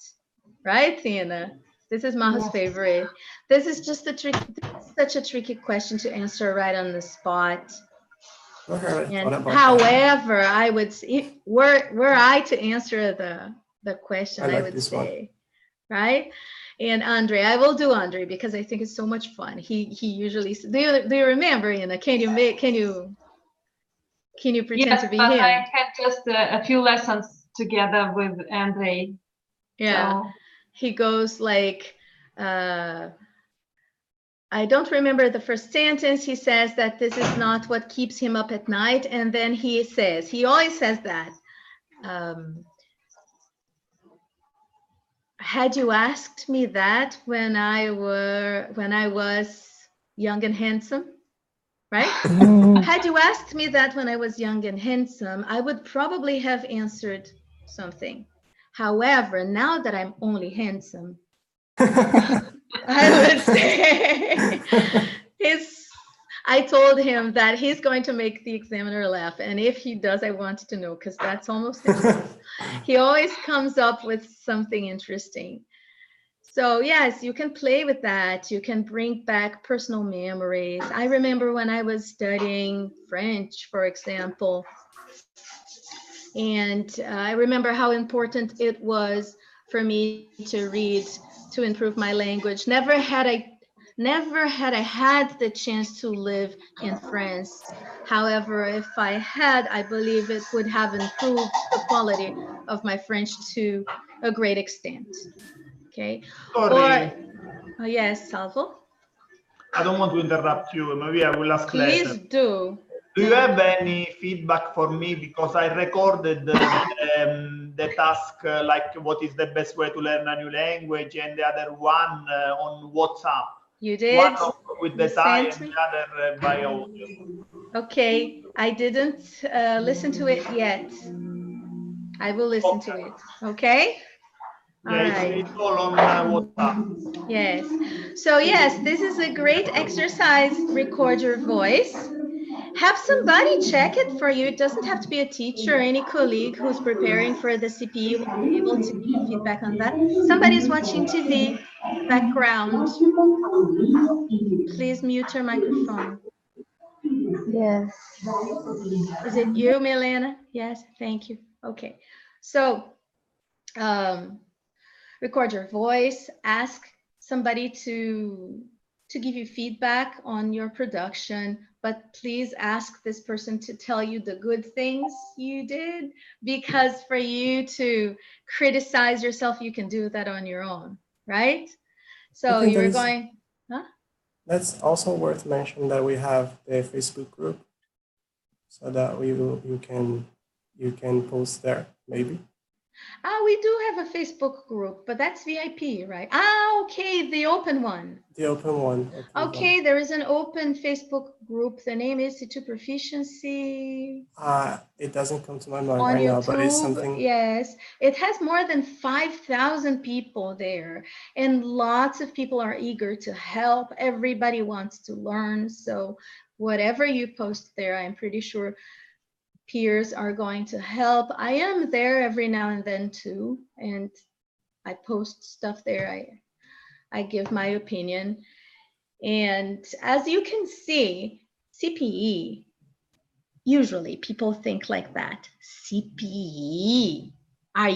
Right, Tina? This is Maho's favorite. This is just such a tricky question to answer right on the spot. And however, I would say, were I to answer the question, I would say, right? And Andre, I will do Andre because I think it's so much fun. He usually, do you remember, Ina? Can you pretend to be him? I had just a few lessons together with Andre. Yeah, so he goes like, I don't remember the first sentence. He says that this is not what keeps him up at night. And then he always says that, had you asked me that when I was young and handsome, right? Had you asked me that when I was young and handsome, I would probably have answered something. However, now that I'm only handsome, I would say I told him that he's going to make the examiner laugh. And if he does, I want to know, because that's almost endless. He always comes up with something interesting. So yes, you can play with that. You can bring back personal memories. I remember when I was studying French, for example, and I remember how important it was for me to read to improve my language. Never had I had the chance to live in France. However, if I had, I believe it would have improved the quality of my French to a great extent. Okay. Sorry. Yes, Salvo? I don't want to interrupt you. Maybe I will ask later. Please do. Do you have any feedback for me? Because I recorded the task, like what is the best way to learn a new language, and the other one on WhatsApp. You did? One with the time and the other by audio. Okay, I didn't listen to it yet. I will listen to it, okay? Yeah, it's all on WhatsApp. Yes. So yes, this is a great exercise. Record your voice. Have somebody check it for you. It doesn't have to be a teacher or any colleague who's preparing for the CPE will be able to give you feedback on that. Somebody's watching TV background. Please mute your microphone. Yes. Is it you, Milena? Yes, thank you. Okay, so record your voice, ask somebody to give you feedback on your production, but please ask this person to tell you the good things you did, because for you to criticize yourself, you can do that on your own, right? So think you're going, huh? That's also worth mentioning that we have a Facebook group, so that you can post there maybe. We do have a Facebook group, but that's VIP, right? Ah, okay, the open one. The open one. Okay, there is an open Facebook group. The name is C2 Proficiency. It doesn't come to my mind On right YouTube, now, but it's something. yes, it has more than 5,000 people there, and lots of people are eager to help. Everybody wants to learn. So whatever you post there, I'm pretty sure peers are going to help. I am there every now and then too, and I post stuff there. I give my opinion. And as you can see, CPE, usually people think like that. CPE, I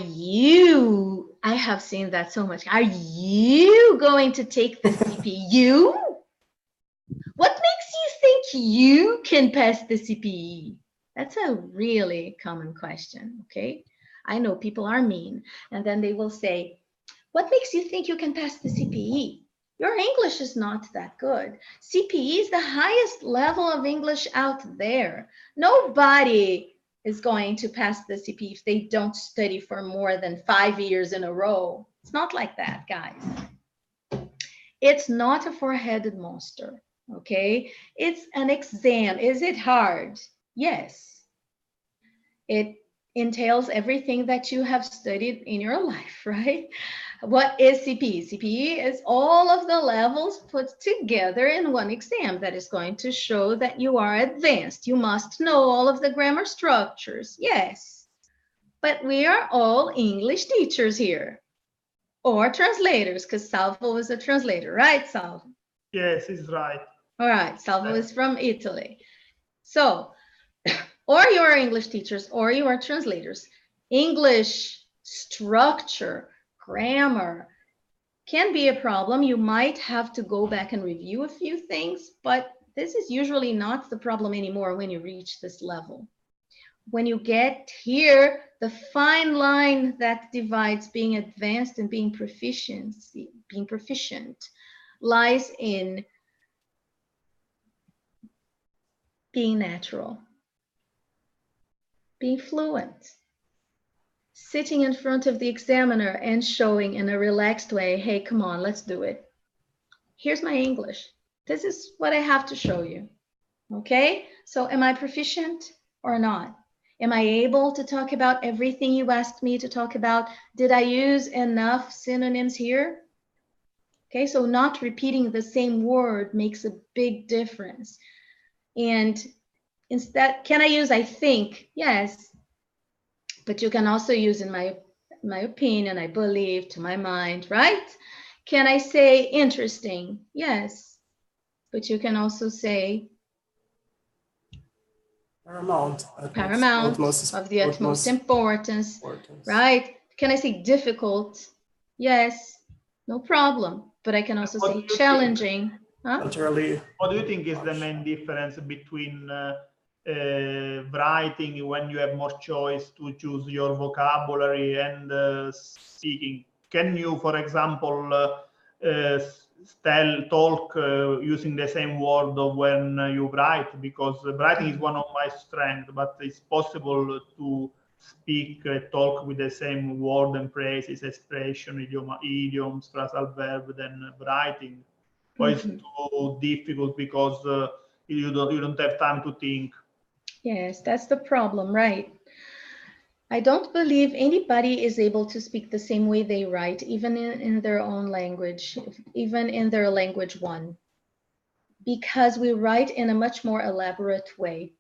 have seen that so much. Are you going to take the CPE? What makes you think you can pass the CPE? That's a really common question, okay? I know people are mean, and then they will say, what makes you think you can pass the CPE? Your English is not that good. CPE is the highest level of English out there. Nobody is going to pass the CPE if they don't study for more than 5 years in a row. It's not like that, guys. It's not a four-headed monster, okay? It's an exam. Is it hard? Yes. It entails everything that you have studied in your life, right? What is CPE? CPE is all of the levels put together in one exam that is going to show that you are advanced. You must know all of the grammar structures, yes. But we are all English teachers here, or translators, because Salvo is a translator, right, Salvo? Yes, it's right. All right, Salvo is from Italy. So, or you are English teachers, or you are translators. English structure, grammar can be a problem. You might have to go back and review a few things, but this is usually not the problem anymore when you reach this level. When you get here, the fine line that divides being advanced and being proficient lies in being natural, being fluent, sitting in front of the examiner and showing in a relaxed way, hey, come on, let's do it. Here's my English. This is what I have to show you. Okay, so am I proficient or not? Am I able to talk about everything you asked me to talk about? Did I use enough synonyms here? Okay, so not repeating the same word makes a big difference. And instead, can I use I think? Yes. But you can also use in my opinion, I believe, to my mind, right? Can I say interesting? Yes. But you can also say Paramount. Of the utmost importance, right? Can I say difficult? Yes, no problem. But I can also say challenging. Huh? Literally. What do you think is the main difference between writing, when you have more choice to choose your vocabulary, and speaking? Can you, for example, talk using the same word when you write? Because writing is one of my strengths, but it's possible to speak, talk with the same word and phrases, expression, idioms, phrasal verb than writing. Or it's too difficult because you don't have time to think? Yes, that's the problem, right? I don't believe anybody is able to speak the same way they write, even in their own language, even in their language one, because we write in a much more elaborate way.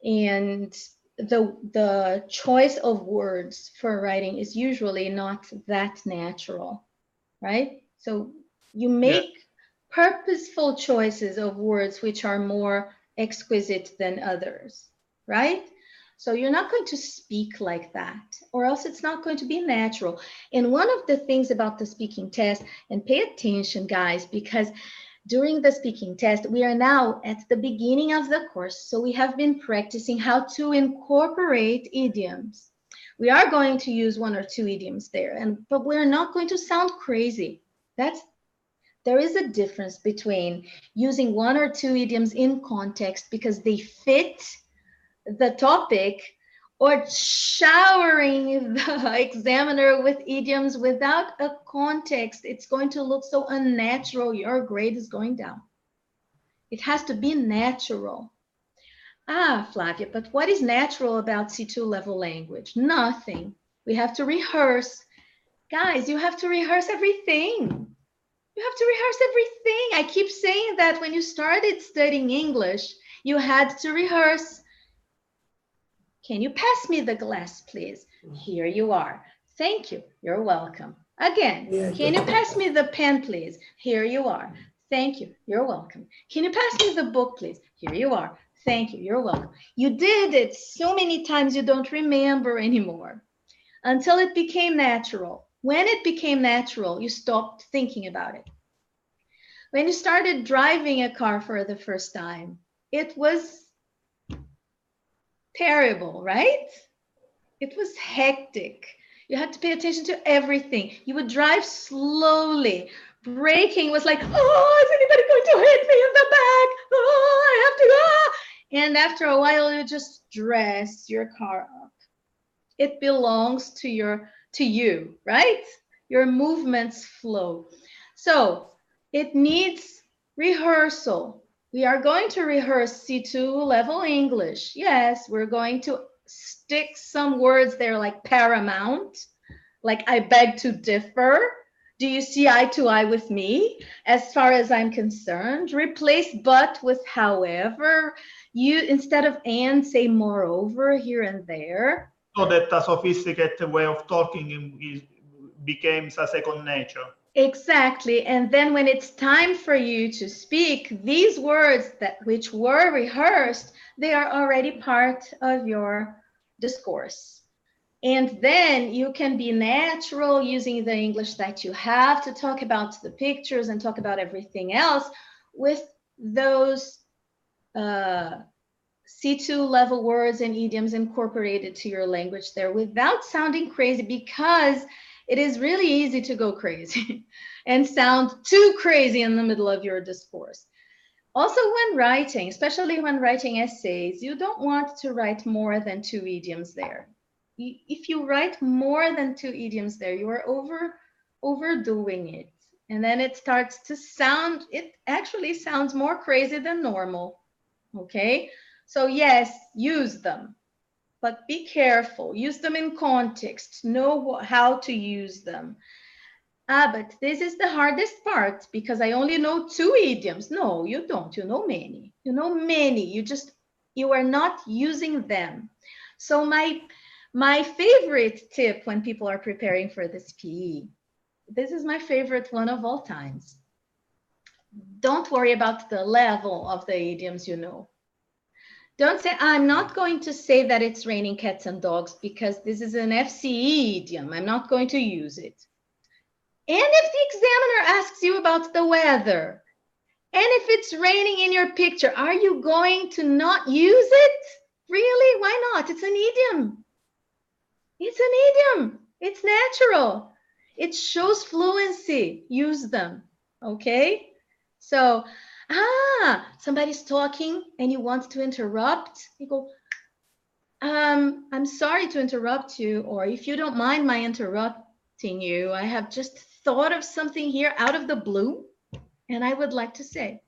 And the choice of words for writing is usually not that natural, right? So you make purposeful choices of words which are more exquisite than others, right? So you're not going to speak like that, or else it's not going to be natural. And one of the things about the speaking test, and pay attention, guys, because during the speaking test, we are now at the beginning of the course. So we have been practicing how to incorporate idioms. We are going to use 1 or 2 idioms there, but we're not going to sound crazy. There is a difference between using 1 or 2 idioms in context because they fit the topic, or showering the examiner with idioms without a context. It's going to look so unnatural. Your grade is going down. It has to be natural. Ah, Flavia, but what is natural about C2 level language? Nothing. We have to rehearse. Guys, you have to rehearse everything. You have to rehearse everything. I keep saying that when you started studying English, you had to rehearse. Can you pass me the glass, please? Here you are. Thank you. You're welcome. Again, can you pass me the pen, please? Here you are. Thank you. You're welcome. Can you pass me the book, please? Here you are. Thank you. You're welcome. You did it so many times you don't remember anymore until it became natural. When it became natural, you stopped thinking about it. When you started driving a car for the first time, it was terrible, right? It was hectic. You had to pay attention to everything. You would drive slowly. Braking was like, oh, is anybody going to hit me in the back? Oh, I have to go. And after a while, you just dress your car up. It belongs to you, right? Your movements flow. So it needs rehearsal. We are going to rehearse C2 level English. Yes, we're going to stick some words there like paramount, like I beg to differ. Do you see eye to eye with me? As far as I'm concerned, replace but with however. You, instead of and, say moreover here and there. So that a sophisticated way of talking becomes a second nature. Exactly. And then when it's time for you to speak, these words which were rehearsed, they are already part of your discourse. And then you can be natural using the English that you have to talk about the pictures and talk about everything else with those C2 level words and idioms incorporated to your language there without sounding crazy, because it is really easy to go crazy and sound too crazy in the middle of your discourse. Also, when writing, especially when writing essays, you don't want to write more than 2 idioms there. If you write more than 2 idioms there, you are overdoing it. And then it starts to sound, it actually sounds more crazy than normal. Okay? So yes, use them. But be careful, use them in context, know how to use them. But this is the hardest part because I only know 2 idioms. No, you don't, you know many. You know many, you are not using them. So my favorite tip when people are preparing for this PE, this is my favorite one of all times. Don't worry about the level of the idioms you know. Don't say, I'm not going to say that it's raining cats and dogs because this is an FCE idiom. I'm not going to use it. And if the examiner asks you about the weather, and if it's raining in your picture, are you going to not use it? Really? Why not? It's an idiom. It's an idiom. It's natural. It shows fluency. Use them. Okay? So, somebody's talking and you want to interrupt. You go, I'm sorry to interrupt you, or if you don't mind my interrupting you, I have just thought of something here out of the blue, and I would like to say,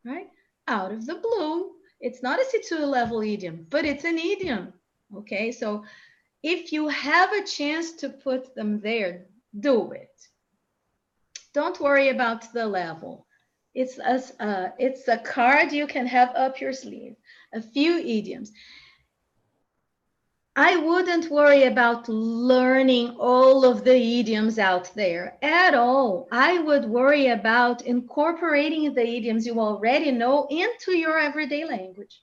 right? Out of the blue. It's not a C2 level idiom, but it's an idiom. Okay, so if you have a chance to put them there, do it. Don't worry about the level. It's a a card you can have up your sleeve. A few idioms. I wouldn't worry about learning all of the idioms out there at all. I would worry about incorporating the idioms you already know into your everyday language.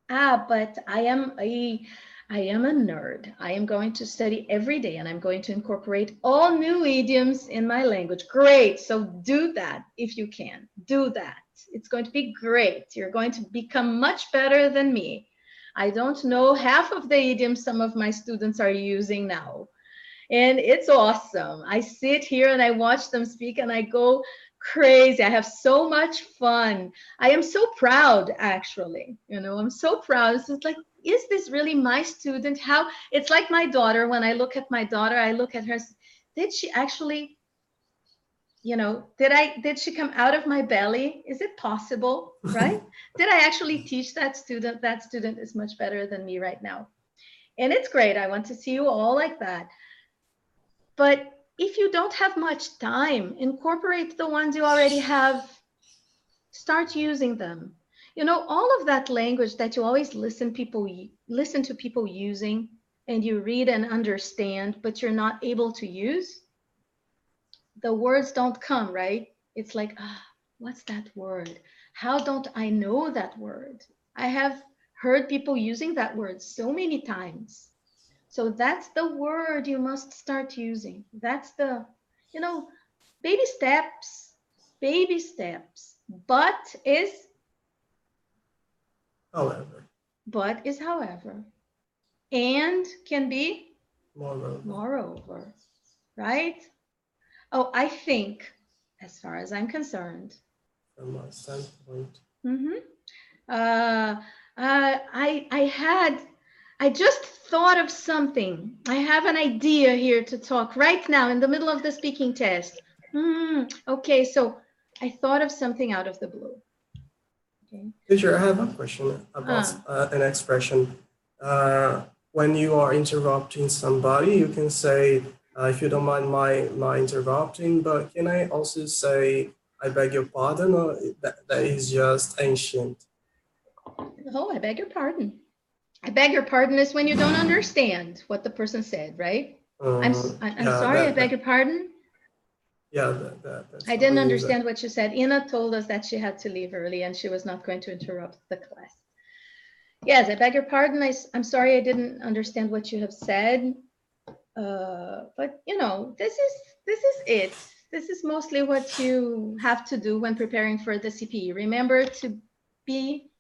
But I am a nerd. I am going to study every day and I'm going to incorporate all new idioms in my language. Great. So do that if you can. Do that. It's going to be great. You're going to become much better than me. I don't know half of the idioms some of my students are using now. And it's awesome. I sit here and I watch them speak and I go crazy. I have so much fun. I am so proud, actually. You know, I'm so proud. It's just like, is this really my student? How it's like my daughter. When I look at my daughter, I look at her. Did she actually, you know, did she come out of my belly? Is it possible? Right? Did I actually teach that student? That student is much better than me right now. And it's great. I want to see you all like that. But if you don't have much time, incorporate the ones you already have. Start using them. You know, all of that language that you always listen to people using and you read and understand, but you're not able to use, the words don't come, right? It's like, what's that word? How don't I know that word? I have heard people using that word so many times. So that's the word you must start using. That's the, you know, baby steps, baby steps. But is However. And can be Moreover. right? Oh, I think, as far as I'm concerned, From my standpoint. I just thought of something. I have an idea here to talk right now in the middle of the speaking test. Okay, so I thought of something out of the blue. Okay. Teacher, I have a question about an expression. When you are interrupting somebody, you can say, if you don't mind my interrupting, but can I also say, I beg your pardon, or that is just ancient? Oh, I beg your pardon. I beg your pardon is when you don't understand what the person said, right? I'm sorry, I beg your pardon. Yeah, I didn't understand what you said. Ina told us that she had to leave early and she was not going to interrupt the class. Yes, I beg your pardon. I'm sorry, I didn't understand what you have said. But you know, this is it. This is mostly what you have to do when preparing for the CPE. Remember to be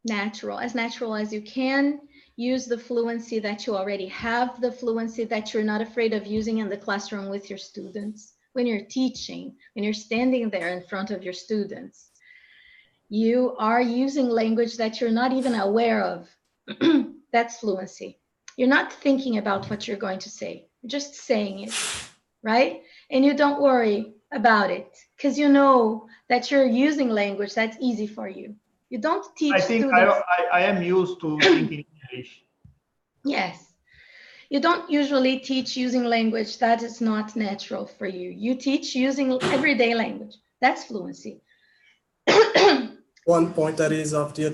natural as you can. Use the fluency that you already have, the fluency that you're not afraid of using in the classroom with your students. When you're teaching, when you're standing there in front of your students, you are using language that you're not even aware of. That's fluency. You're not thinking about what you're going to say. You're just saying it, right? And you don't worry about it because you know that you're using language that's easy for you. You don't teach students. I am used to thinking English. Yes. You don't usually teach using language that is not natural for you. You teach using everyday language. That's fluency. One point that is of the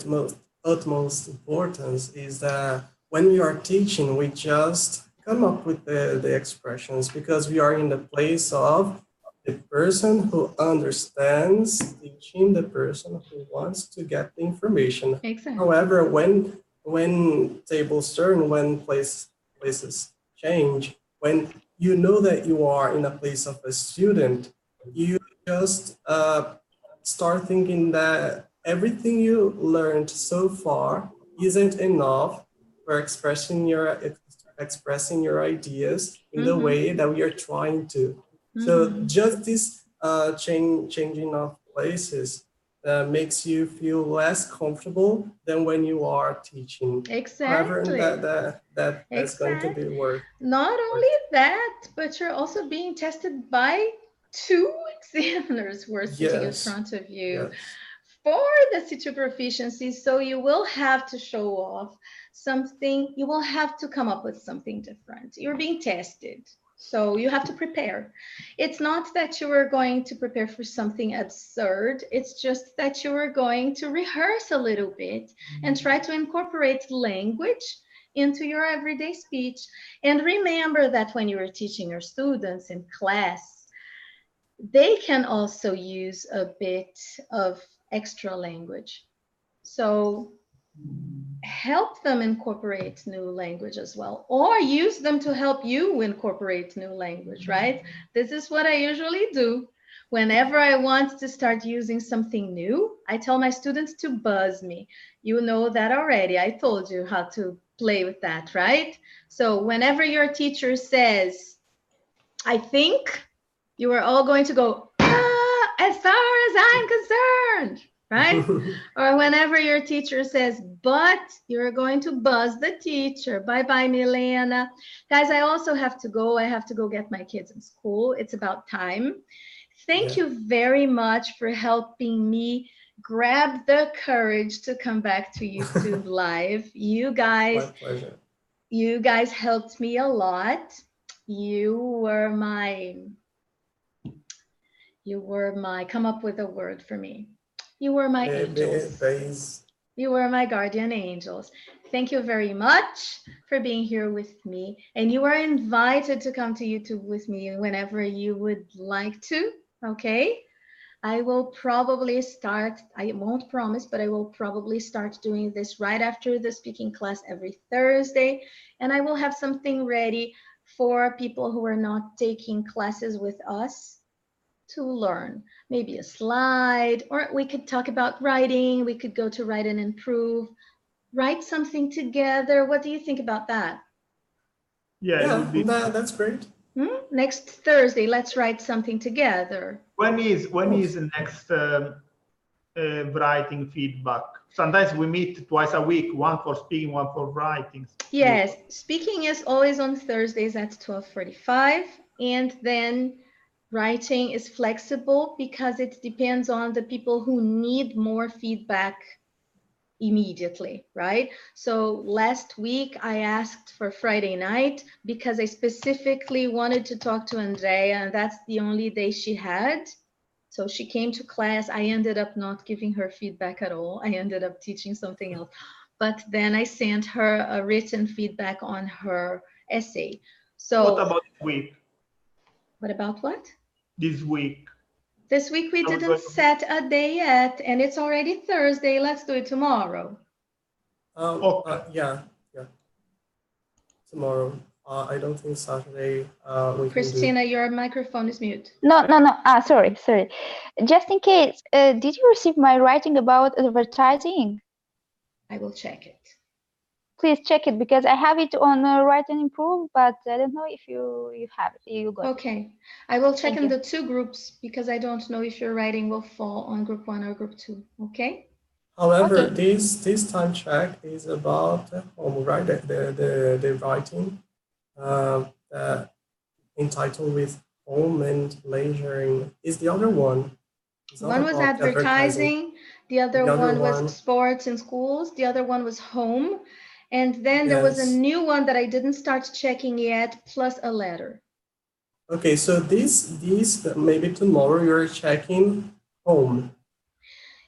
utmost importance is that when we are teaching, we just come up with the expressions because we are in the place of the person who understands teaching the person who wants to get the information. Exactly. However, when tables turn, when places change, when you know that you are in a place of a student, you just start thinking that everything you learned so far isn't enough for expressing your ideas in the way that we are trying to. So just this changing of places makes you feel less comfortable than when you are teaching. Exactly. However, that's going to be work. Not only that, but you're also being tested by two examiners who are sitting in front of you for the C2 proficiency. So you will have to show off something. You will have to come up with something different. You're being tested. So you have to prepare. It's not that you are going to prepare for something absurd. It's just that you are going to rehearse a little bit and try to incorporate language into your everyday speech. And remember that when you are teaching your students in class, they can also use a bit of extra language. So help them incorporate new language as well, or use them to help you incorporate new language, right? This is what I usually do. Whenever I want to start using something new, I tell my students to buzz me. You know that already. I told you how to play with that, right? So whenever your teacher says, I think, you are all going to go, as far as I'm concerned, right? Or whenever your teacher says, but, you're going to buzz the teacher. Bye-bye, Milena. Guys, I also have to go. I have to go get my kids in school. It's about time. Thank you very much for helping me grab the courage to come back to YouTube Live. You guys, My pleasure. You guys helped me a lot. You were my, come up with a word for me. You were my angels. You were my guardian angels. Thank you very much for being here with me. And you are invited to come to YouTube with me whenever you would like to, okay? I will probably start, I won't promise, but I will probably start doing this right after the speaking class every Thursday. And I will have something ready for people who are not taking classes with us to learn. Maybe a slide, or we could talk about writing. We could go to Write and Improve, write something together. What do you think about that? Yeah, that's great. Next Thursday, let's write something together. When is the next writing feedback? Sometimes we meet twice a week, one for speaking, one for writing. Yes, speaking is always on Thursdays at 12:45, and then writing is flexible because it depends on the people who need more feedback immediately, right? So last week I asked for Friday night because I specifically wanted to talk to Andrea, and that's the only day she had. So she came to class. I ended up not giving her feedback at all. I ended up teaching something else. But then I sent her a written feedback on her essay. So what about this week? What about what? This week. This week we didn't set a day yet, and it's already Thursday. Let's do it tomorrow. Yeah. Tomorrow. I don't think Saturday. Christina, your microphone is mute. No. Sorry. Just in case, did you receive my writing about advertising? I will check it. Please check it because I have it on Write and Improve, but I don't know if you have it. You got it. I will check in the two groups because I don't know if your writing will fall on group 1 or group 2. Okay. However, this time check is about home, right? The writing entitled with home and leisure is the other one. One was advertising. The other one was sports and schools. The other one was home. And then there was a new one that I didn't start checking yet, plus a letter. Okay, so these maybe tomorrow you're checking home.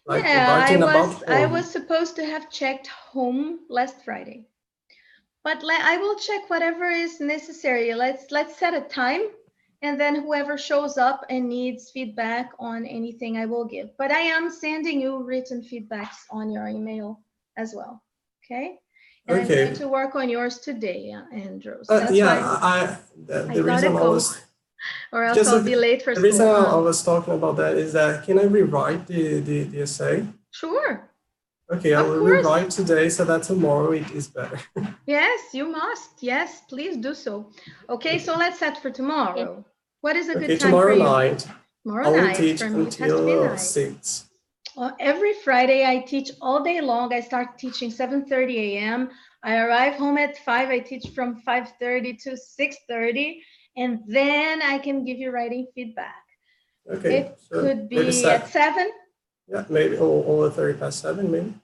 Like I was supposed to have checked home last Friday. But I will check whatever is necessary. Let's set a time, and then whoever shows up and needs feedback on anything I will give. But I am sending you written feedbacks on your email as well. Okay? And I'm going to work on yours today, Andrews. The reason I was, or else I'll be late for school. The reason I was talking about that is that, can I rewrite the essay? Sure. Okay, I will rewrite today so that tomorrow it is better. Yes, you must. Yes, please do so. Okay, so let's set for tomorrow. What is a good time for you? Tomorrow night. Teach for me, until 6. Every Friday, I teach all day long. I start teaching 7:30 a.m. I arrive home at 5. I teach from 5:30 to 6:30, and then I can give you writing feedback. Okay. It could be at 7. Yeah, maybe, or 30 past 7, maybe.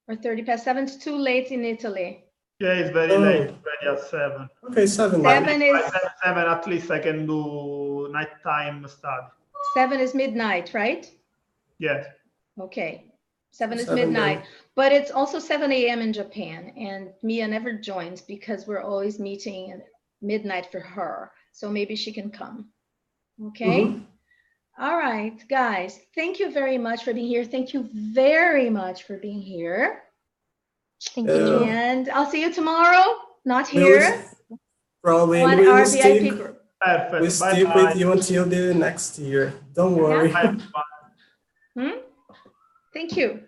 Or 30 past 7. It's too late in Italy. Yeah, it's very late, already at 7. Okay, 7. But 7 if is by 7, at least I can do nighttime study. 7 is midnight, right? Yes. Okay. 7 is 7 midnight, then. but it's also 7 a.m. in Japan, and Mia never joins because we're always meeting at midnight for her. So maybe she can come. Okay. Mhm. All right, guys. Thank you very much for being here. Thank you very much for being here. Thank you. And I'll see you tomorrow. Not We will here probably on we our will VIP stick. group. Perfect. We Bye stick bye. with you until the next year. Don't worry. Bye. Thank you.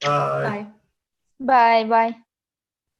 Bye. Bye. Bye bye.